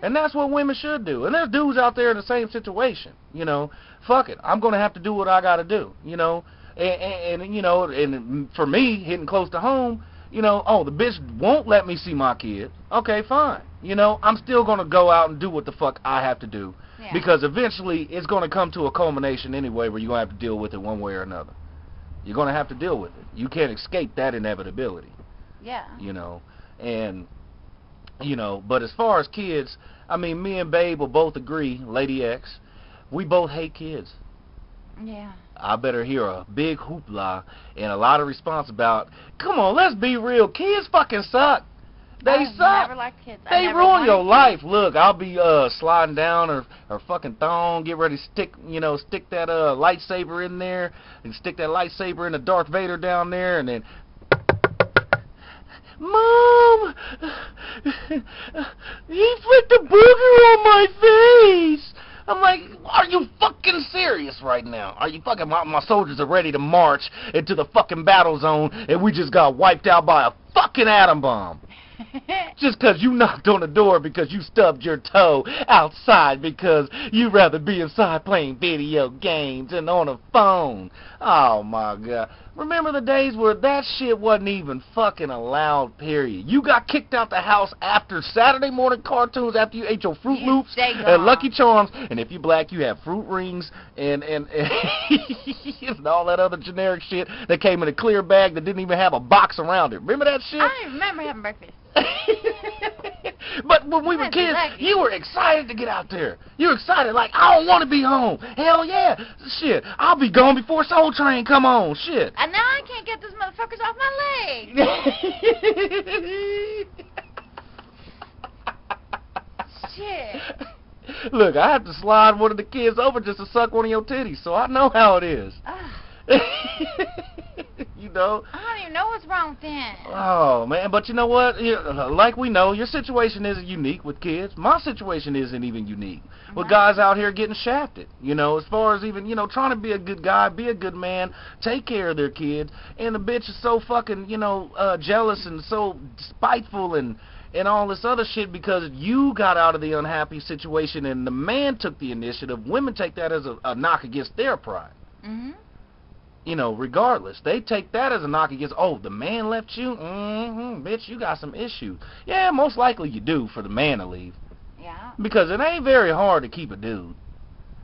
And that's what women should do. And there's dudes out there in the same situation. You know, fuck it. I'm going to have to do what I got to do, you know. And, you know, and for me, hitting close to home, you know, oh, the bitch won't let me see my kid. Okay, fine. You know, I'm still going to go out and do what the fuck I have to do. Yeah. Because eventually it's going to come to a culmination anyway where you're going to have to deal with it one way or another. You're going to have to deal with it. You can't escape that inevitability.
Yeah.
You know, and, you know, but as far as kids, I mean, me and Babe will both agree, Lady X, we both hate kids.
Yeah.
I better hear a big hoopla and a lot of response about, come on, let's be real, kids fucking suck. They suck.
I never liked kids.
They ruin your life. Look, I'll be sliding down her fucking thong, get ready to stick that lightsaber in there, and stick that lightsaber in the Darth Vader down there, and then, Mom, he flicked a booger on my face. I'm like, are you fucking serious right now? Are you fucking, my soldiers are ready to march into the fucking battle zone, and we just got wiped out by a fucking atom bomb. Just because you knocked on the door because you stubbed your toe outside because you'd rather be inside playing video games and on a phone. Oh, my God. Remember the days where that shit wasn't even fucking allowed, period. You got kicked out the house after Saturday morning cartoons, after you ate your Fruit Loops and Lucky Charms, and if you black, you have fruit rings and all that other generic shit that came in a clear bag that didn't even have a box around it. Remember that shit?
I don't remember having breakfast.
But when we were kids, you were excited to get out there. You were excited, like, I don't want to be home. Hell yeah. Shit, I'll be gone before Soul Train come on. Shit.
And now I can't get those motherfuckers off my leg. Shit.
Look, I have to slide one of the kids over just to suck one of your titties, so I know how it is. You know?
I don't even know what's wrong with them.
Oh, man, but you know what? Like we know, your situation isn't unique with kids. My situation isn't even unique. With guys out here getting shafted, you know, as far as even, you know, trying to be a good guy, be a good man, take care of their kids, and the bitch is so fucking, you know, jealous and so spiteful and all this other shit because you got out of the unhappy situation and the man took the initiative. Women take that as a knock against their pride.
Mm-hmm.
You know, regardless, they take that as a knock against, oh, the man left you? Bitch, you got some issues. Yeah, most likely you do for the man to leave.
Yeah.
Because it ain't very hard to keep a dude.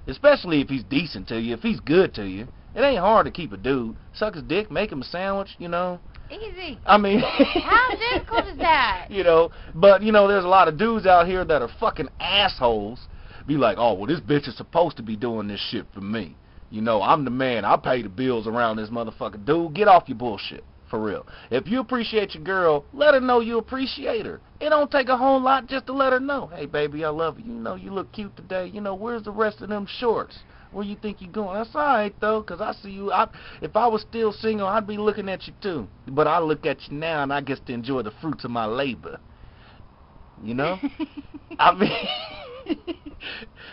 Especially if he's decent to you, if he's good to you. It ain't hard to keep a dude. Suck his dick, make him a sandwich, you know.
Easy.
I mean,
how difficult is that?
You know, but, you know, there's a lot of dudes out here that are fucking assholes. Be like, oh, well, this bitch is supposed to be doing this shit for me. You know, I'm the man. I pay the bills around this motherfucker. Dude, get off your bullshit. For real. If you appreciate your girl, let her know you appreciate her. It don't take a whole lot just to let her know. Hey, baby, I love you. You know, you look cute today. You know, where's the rest of them shorts? Where you think you going? That's all right, though, because I see you. If I was still single, I'd be looking at you, too. But I look at you now, and I get to enjoy the fruits of my labor. You know? I mean...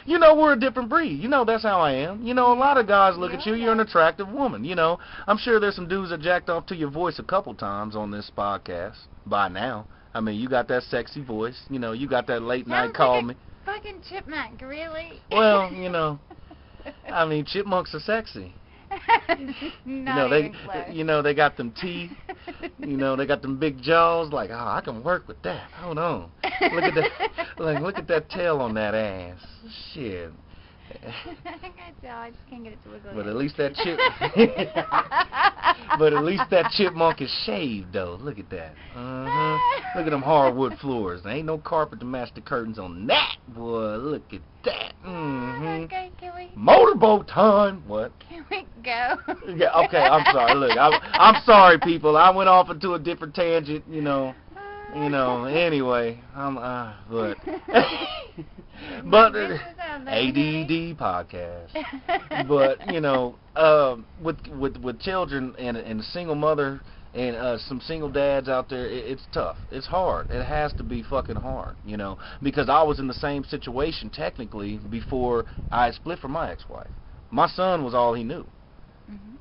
You know, we're a different breed. You know, that's how I am. You know, a lot of guys look at you. You're an attractive woman. You know, I'm sure there's some dudes that jacked off to your voice a couple times on this podcast by now. I mean, you got that sexy voice. You know, you got that late night call me.
Fucking chipmunk, really?
Well, you know, I mean, chipmunks are sexy. You know, they got them teeth. You know, they got them big jaws. Like, oh, I can work with that. Hold on. Look at that. Like, look at that tail on that ass. Shit.
I can tell. I just can't get it to wiggle.
But at least that but at least that chipmunk is shaved, though. Look at that. Look at them hardwood floors. There ain't no carpet to match the curtains on that, boy. Look at that.
Okay, can we?
Motorboat time. What?
Can we go?
Yeah, okay, I'm sorry. Look, I'm sorry, people. I went off into a different tangent, you know. Anyway, but ADD podcast. But, you know, with children and a single mother and some single dads out there, it's tough. It's hard. It has to be fucking hard, you know, because I was in the same situation technically before I split from my ex-wife. My son was all he knew.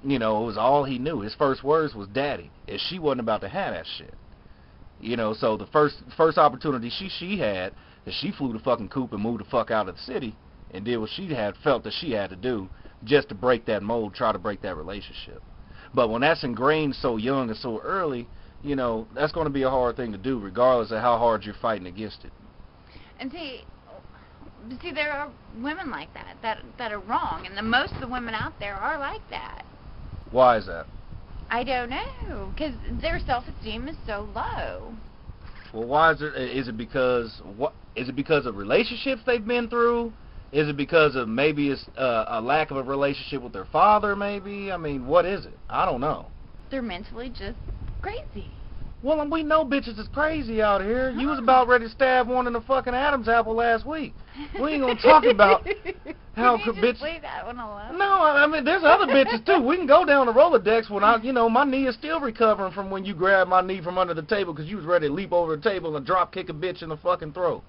You know, it was all he knew. His first words was daddy. If she wasn't about to have that shit. You know, so the first opportunity she had, is she flew the fucking coop and moved the fuck out of the city and did what she felt that she had to do just to break that mold, try to break that relationship. But when that's ingrained so young and so early, you know, that's going to be a hard thing to do, regardless of how hard you're fighting against it.
And see, there are women like that are wrong, and most of the women out there are like that.
Why is that?
I don't know, because their self-esteem is so low.
Well, why is it? Is it because of relationships they've been through? Is it because of maybe it's a lack of a relationship with their father? Maybe. I mean, what is it? I don't know.
They're mentally just crazy.
Well, and we know bitches is crazy out here. You was about ready to stab one in the fucking Adam's apple last week. We ain't gonna talk about how bitches.
Leave that one alone.
No, I mean there's other bitches too. We can go down the Rolodex when my knee is still recovering from when you grabbed my knee from under the table because you was ready to leap over the table and drop kick a bitch in the fucking throat.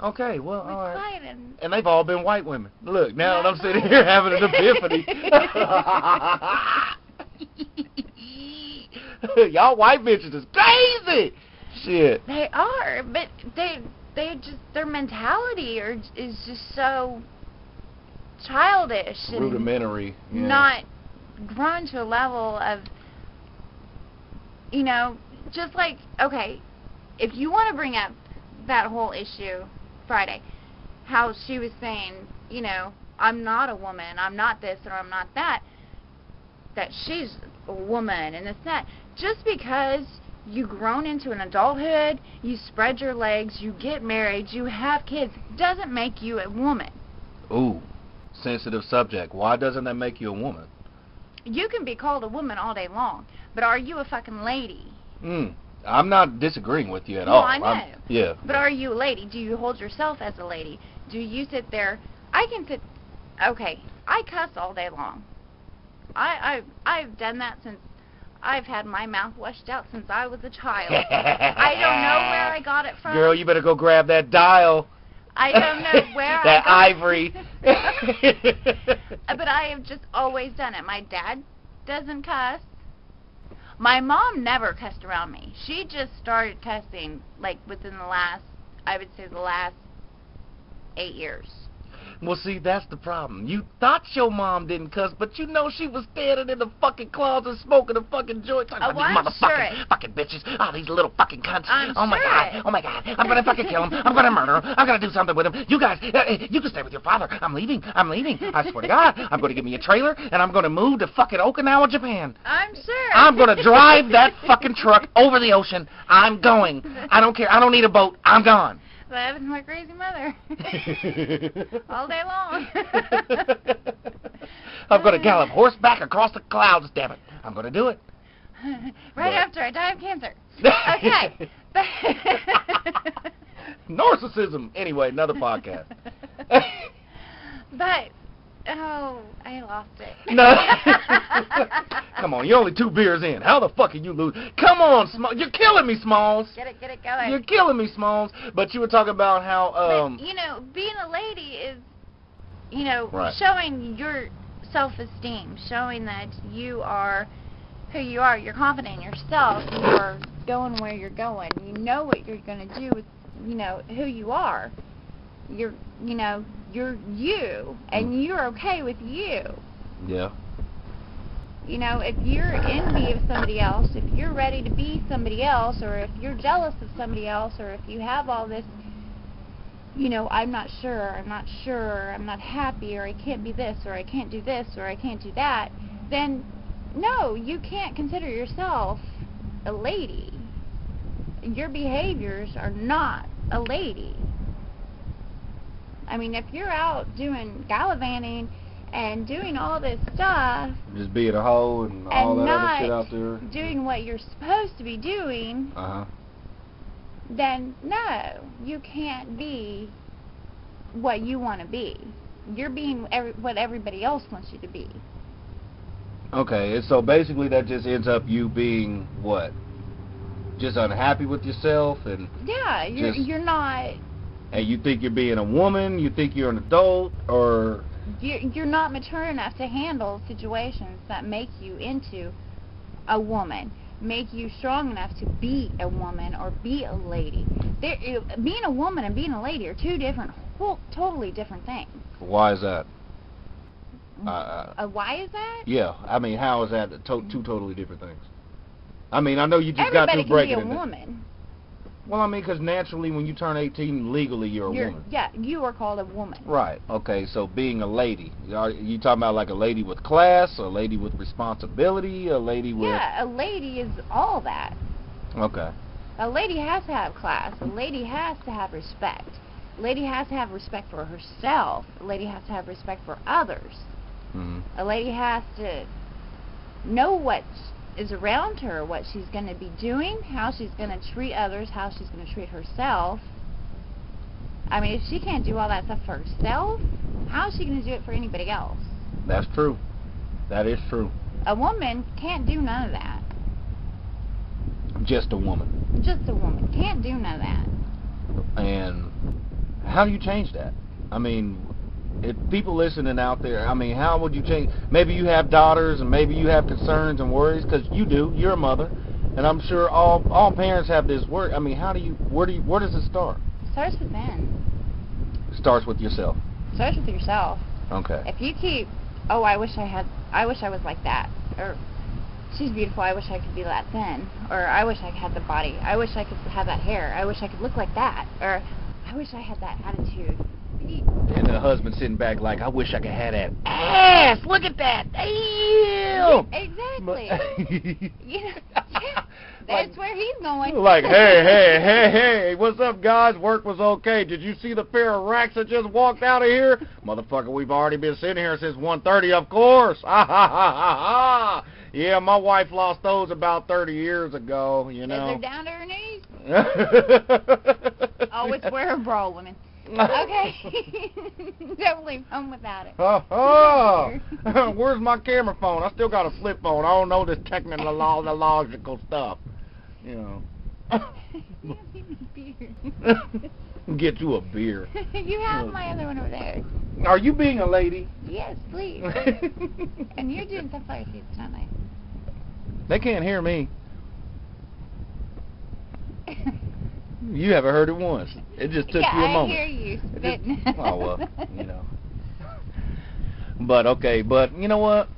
Okay, well, all right. And they've all been white women. Look, now that I'm sitting here having an epiphany. Y'all white bitches is crazy. Shit.
They are, but their mentality is just so childish and
rudimentary. Yeah.
Not grown to a level of, just like, okay, if you want to bring up that whole issue Friday, how she was saying, I'm not a woman, I'm not this or I'm not that she's a woman and this that. Just because you've grown into an adulthood, you spread your legs, you get married, you have kids, doesn't make you a woman.
Ooh, sensitive subject. Why doesn't that make you a woman?
You can be called a woman all day long, but are you a fucking lady?
I'm not disagreeing with you at all.
I know.
Yeah.
But are you a lady? Do you hold yourself as a lady? Do you sit there? Okay, I cuss all day long. I've done that since I've had my mouth washed out since I was a child. I don't know where I got it from.
Girl, you better go grab that dial.
I don't know where
that ivory.
But I have just always done it. My dad doesn't cuss. My mom never cussed around me. She just started cussing like within the last 8 years.
Well, see, that's the problem. You thought your mom didn't cuss, but you know she was standing in the fucking closet smoking a fucking joint. Talking about these motherfucking fucking bitches. Oh, these little fucking cunts. My God. Oh, my God. I'm going to fucking kill them. I'm going to murder them. I'm going to do something with them. You guys, you can stay with your father. I'm leaving. I swear to God. I'm going to give me a trailer, and I'm going to move to fucking Okinawa, Japan.
I'm sure.
I'm going to drive that fucking truck over the ocean. I'm going. I don't care. I don't need a boat. I'm gone.
That was my crazy mother. All day long.
I'm going to gallop horseback across the clouds, damn it. I'm going to do it.
After I die of cancer. Okay.
Narcissism. Anyway, another podcast.
But, I lost it.
No. Come on, you're only 2 beers in. How the fuck are you lose? Come on, you're killing me, Smalls.
Get it going.
You're killing me, Smalls. But you were talking about how,
But, being a lady is,
right.
showing your self-esteem, showing that you are who you are. You're confident in yourself. You're going where you're going. You know what you're going to do with, who you are. You're you, and you're okay with you.
Yeah.
If you're envy of somebody else, if you're ready to be somebody else, or if you're jealous of somebody else, or if you have all this, I'm not sure, I'm not happy, or I can't be this, or I can't do this, or I can't do that, then no, you can't consider yourself a lady. Your behaviors are not a lady. I mean, if you're out doing gallivanting and doing all this stuff,
just being a hoe and all that other shit out there,
doing what you're supposed to be doing, then no, you can't be what you want to be. You're being what everybody else wants you to be.
Okay, so basically that just ends up you being what? Just unhappy with yourself and
you're not.
And you think you're being a woman, you think you're an adult, or
you're not mature enough to handle situations that make you into a woman. make you strong enough to be a woman or be a lady. Being a woman and being a lady are two different, totally different things.
Why is that?
Why is that?
Yeah, I mean, how is that two totally different things? I mean, I know you just got to break it.
Everybody can be a woman.
Well, I mean, because naturally when you turn 18 legally, you're a woman.
Yeah, you are called a woman.
Right. Okay, so being a lady, are you talking about like a lady with class, a lady with responsibility, a lady with...
Yeah, a lady is all that.
Okay.
A lady has to have class. A lady has to have respect. A lady has to have respect for herself. A lady has to have respect for others.
Mm-hmm.
A lady has to know what is around her, what she's going to be doing, how she's going to treat others, how she's going to treat herself. I mean, if she can't do all that stuff for herself, how is she going to do it for anybody else?
That's true. That is true.
A woman can't do none of that.
Just a woman.
Just a woman. Can't do none of that.
And how do you change that? I mean, if people listening out there, I mean, how would you change? Maybe you have daughters and maybe you have concerns and worries, because you do. You're a mother. And I'm sure all parents have this worry. I mean, where does it start?
It starts within.
Starts with yourself.
Starts with yourself.
Okay.
If you keep, oh, I wish I was like that, or she's beautiful, I wish I could be that thin, or I wish I had the body, I wish I could have that hair, I wish I could look like that, or I wish I had that attitude.
And the husband sitting back like, I wish I could have that ass. Look at that. Damn.
Exactly. You know, yeah, that's where he's going.
Like, hey, what's up, guys? Work was okay. Did you see the pair of racks that just walked out of here? Motherfucker, we've already been sitting here since 1:30, of course. Yeah, my wife lost those about 30 years ago, you know.
They're down to her knees. Always wear a bra, women. Okay. Don't leave home without it.
Where's my camera phone? I still got a flip phone. I don't know this technological stuff. You know. Get you a beer.
You have my other one over there.
Are you being a lady?
Yes, please. And you're doing some fire seats, aren't they?
They can't hear me. You haven't heard it once. It just took you a moment.
Yeah, I hear you spitting.
Oh, well, you know. But, okay, but you know what?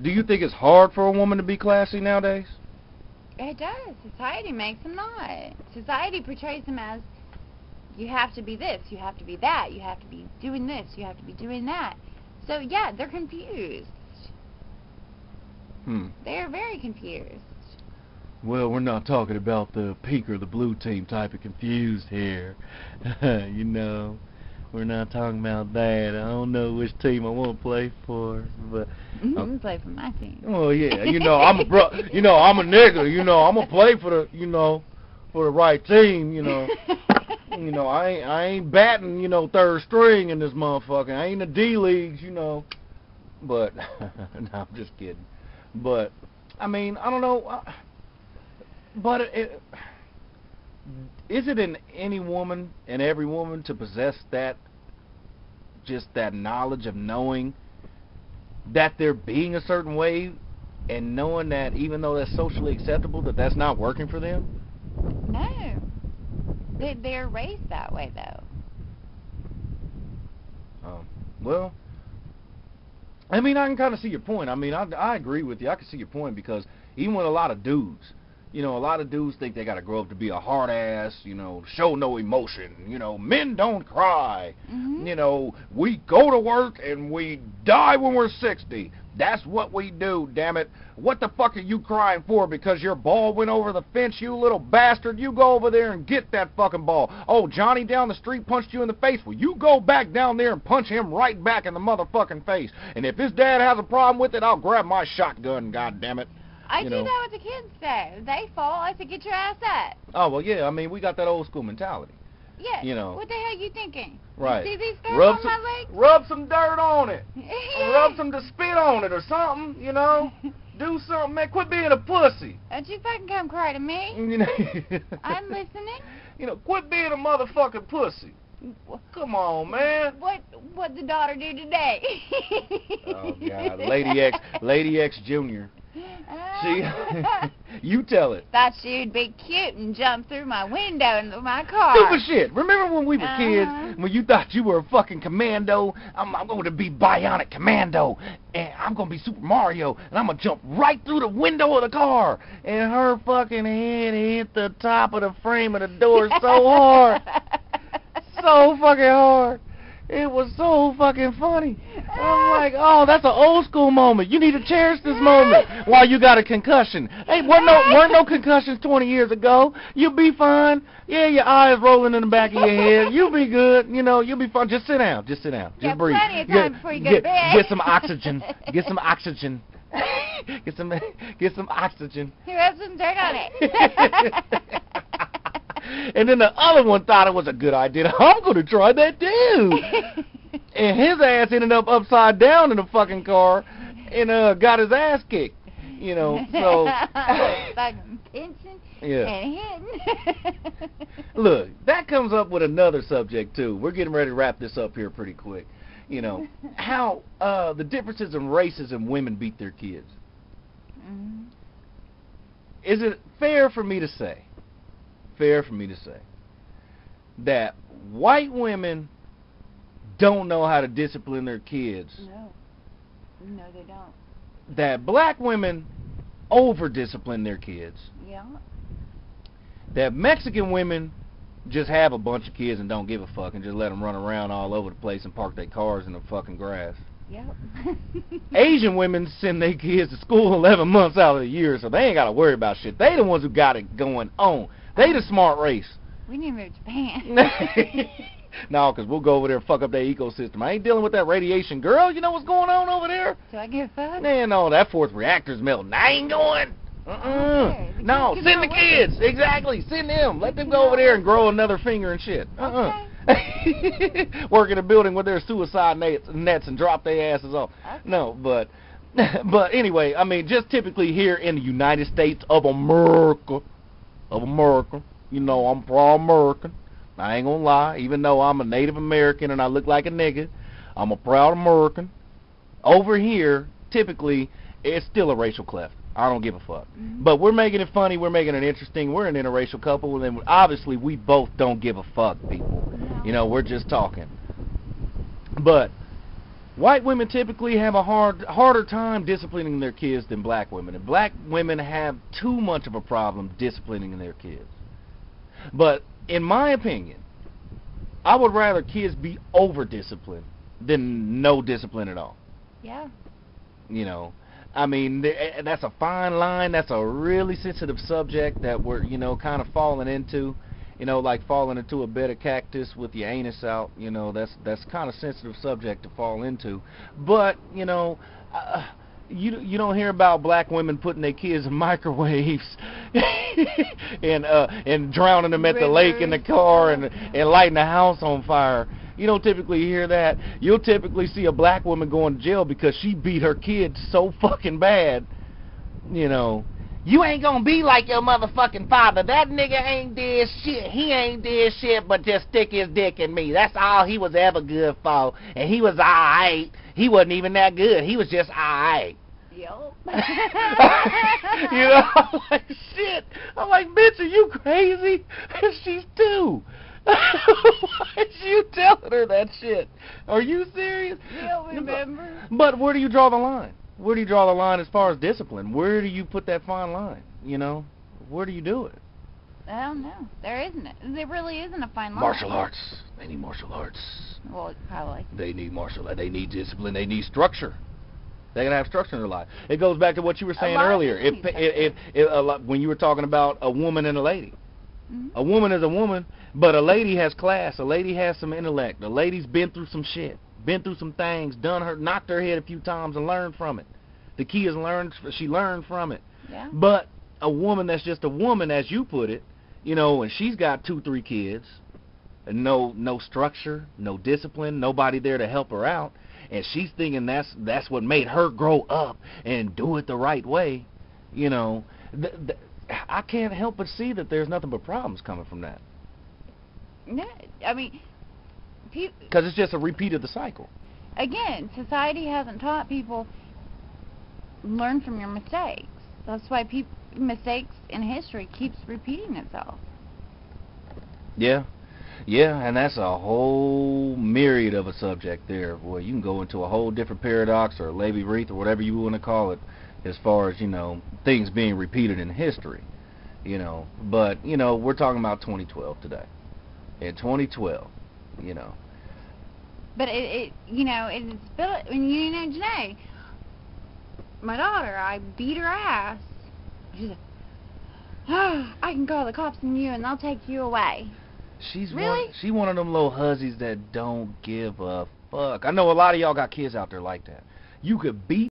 Do you think it's hard for a woman to be classy nowadays?
It does. Society makes them not. Society portrays them as, you have to be this, you have to be that, you have to be doing this, you have to be doing that. So, yeah, they're confused. They're very confused.
Well, we're not talking about the pink or the blue team type of confused here. You know, we're not talking about that. I don't know which team I want to play for, but
I'm gonna play for my team.
Well, yeah, you know, I'm a nigga. You know, I'm gonna play for the right team. You know, you know, I ain't batting, third string in this motherfucker. I ain't in the D leagues, But no, I'm just kidding. But I mean, I don't know. But is it in any woman and every woman to possess that knowledge of knowing that they're being a certain way and knowing that even though that's socially acceptable, that that's not working for them?
No. They're raised that way, though.
Well, I mean, I can kind of see your point. I mean, I agree with you. I can see your point because even with a lot of dudes, a lot of dudes think they got to grow up to be a hard ass, show no emotion. Men don't cry.
Mm-hmm.
We go to work and we die when we're 60. That's what we do, damn it. What the fuck are you crying for? Because your ball went over the fence, you little bastard? You go over there and get that fucking ball. Oh, Johnny down the street punched you in the face. Well, you go back down there and punch him right back in the motherfucking face. And if his dad has a problem with it, I'll grab my shotgun, goddammit.
I do that with the kids, though. They fall. I said, get your ass up.
Oh, well, yeah. I mean, we got that old school mentality.
Yeah. What the hell are you thinking?
Right.
You see these stars on my legs?
Rub some dirt on it. Or rub some to spit on it or something, Do something, man. Quit being a pussy.
Don't you fucking come cry to me. I'm listening.
Quit being a motherfucking pussy. Come on, man.
What did daughter do today?
Oh, God. Lady X Jr. See, you tell it.
Thought she'd be cute and jump through my window into my car.
Stupid shit. Remember when we were kids, when you thought you were a fucking commando? I'm going to be bionic commando, and I'm going to be Super Mario, and I'm going to jump right through the window of the car. And her fucking head hit the top of the frame of the door so hard. So fucking hard. It was so fucking funny. I'm like, oh, that's an old school moment. You need to cherish this moment while you got a concussion. Hey, weren't no concussions 20 years ago. You'll be fine. Yeah, your eyes rolling in the back of your head. You'll be good. You know, you'll be fine. Just sit down. Just sit down. Just breathe.
Plenty of time before you go to bed.
Get some oxygen. Get some oxygen. Get some oxygen.
You have some dirt on it.
And then the other one thought it was a good idea. I'm going to try that too. And his ass ended up upside down in the fucking car and got his ass kicked. You know, so.
Fucking pinching and hitting.
Look, that comes up with another subject too. We're getting ready to wrap this up here pretty quick. You know, how the differences in races and women beat their kids. Mm-hmm. Is it fair for me to say that white women don't know how to discipline their kids?
No, they don't.
That black women over-discipline their kids?
Yeah. That
Mexican women just have a bunch of kids and don't give a fuck and just let them run around all over the place and park their cars in the fucking grass?
Yep.
Asian women send their kids to school 11 months out of the year, so they ain't got to worry about shit. They the ones who got it going on. They the smart race.
We need to move to Japan.
No, because we'll go over there and fuck up their ecosystem. I ain't dealing with that radiation. Girl, you know what's going on over there?
Do I give a fuck?
Man, no, that fourth reactor's melting. I ain't going. No, send the kids. Exactly. Send them. Let them go over there and grow another finger and shit. Work in a building with their suicide nets and drop their asses off. Okay. No, but anyway, I mean, just typically here in the United States of America, you know, I'm pro-American. I ain't gonna lie, even though I'm a Native American and I look like a nigga, I'm a proud American. Over here, typically, it's still a racial cleft. I don't give a fuck. Mm-hmm. But we're making it funny, we're making it interesting, we're an interracial couple, and obviously we both don't give a fuck, people. No. You know, we're just talking. But white women typically have a harder time disciplining their kids than black women. And black women have too much of a problem disciplining their kids. But in my opinion, I would rather kids be over-disciplined than no discipline at all.
Yeah.
You know, I mean, that's a fine line. That's a really sensitive subject that we're, you know, kind of falling into. You know, like falling into a bed of cactus with your anus out. You know, that's kind of sensitive subject to fall into. But, you know, you don't hear about black women putting their kids in microwaves and drowning them at the lake in the car and lighting the house on fire. You don't typically hear that. You'll typically see a black woman going to jail because she beat her kids so fucking bad. You know, you ain't gonna be like your motherfucking father. That nigga ain't did shit. He ain't did shit but just stick his dick in me. That's all he was ever good for. And he was alright. He wasn't even that good. He was just alright.
Yup.
You know, I'm like, shit. I'm like, bitch, are you crazy? And she's 2. Why is you telling her that shit? Are you serious?
You don't remember.
But where do you draw the line? Where do you draw the line as far as discipline? Where do you put that fine line? You know, where do you do it?
I don't know. There isn't. There really isn't a fine line.
Martial arts. They need martial arts.
Well, probably.
They need martial arts. They need discipline. They need structure. They're gonna have structure in their life. It goes back to what you were saying earlier. When you were talking about a woman and a lady. Mm-hmm. A woman is a woman, but a lady has class. A lady has some intellect. A lady's been through some shit, been through some things, knocked her head a few times and learned from it. The key is she learned from it.
Yeah.
But a woman that's just a woman, as you put it, you know, and she's got 2-3 kids, and no structure, no discipline, nobody there to help her out, and she's thinking that's what made her grow up and do it the right way. You know, I can't help but see that there's nothing but problems coming from that.
No, I mean,
because it's just a repeat of the cycle.
Again, society hasn't taught people learn from your mistakes. That's why mistakes in history keeps repeating itself.
Yeah. Yeah, and that's a whole myriad of a subject there. Well, you can go into a whole different paradox or Levi-Wreath or whatever you want to call it as far as, you know, things being repeated in history, you know. But, you know, we're talking about 2012 today. In 2012, you know.
But you know, it's built, you know, Janae, my daughter, I beat her ass. She said, oh, I can call the cops on you and they'll take you away.
She's
really?
She one of them little hussies that don't give a fuck. I know a lot of y'all got kids out there like that. You could beat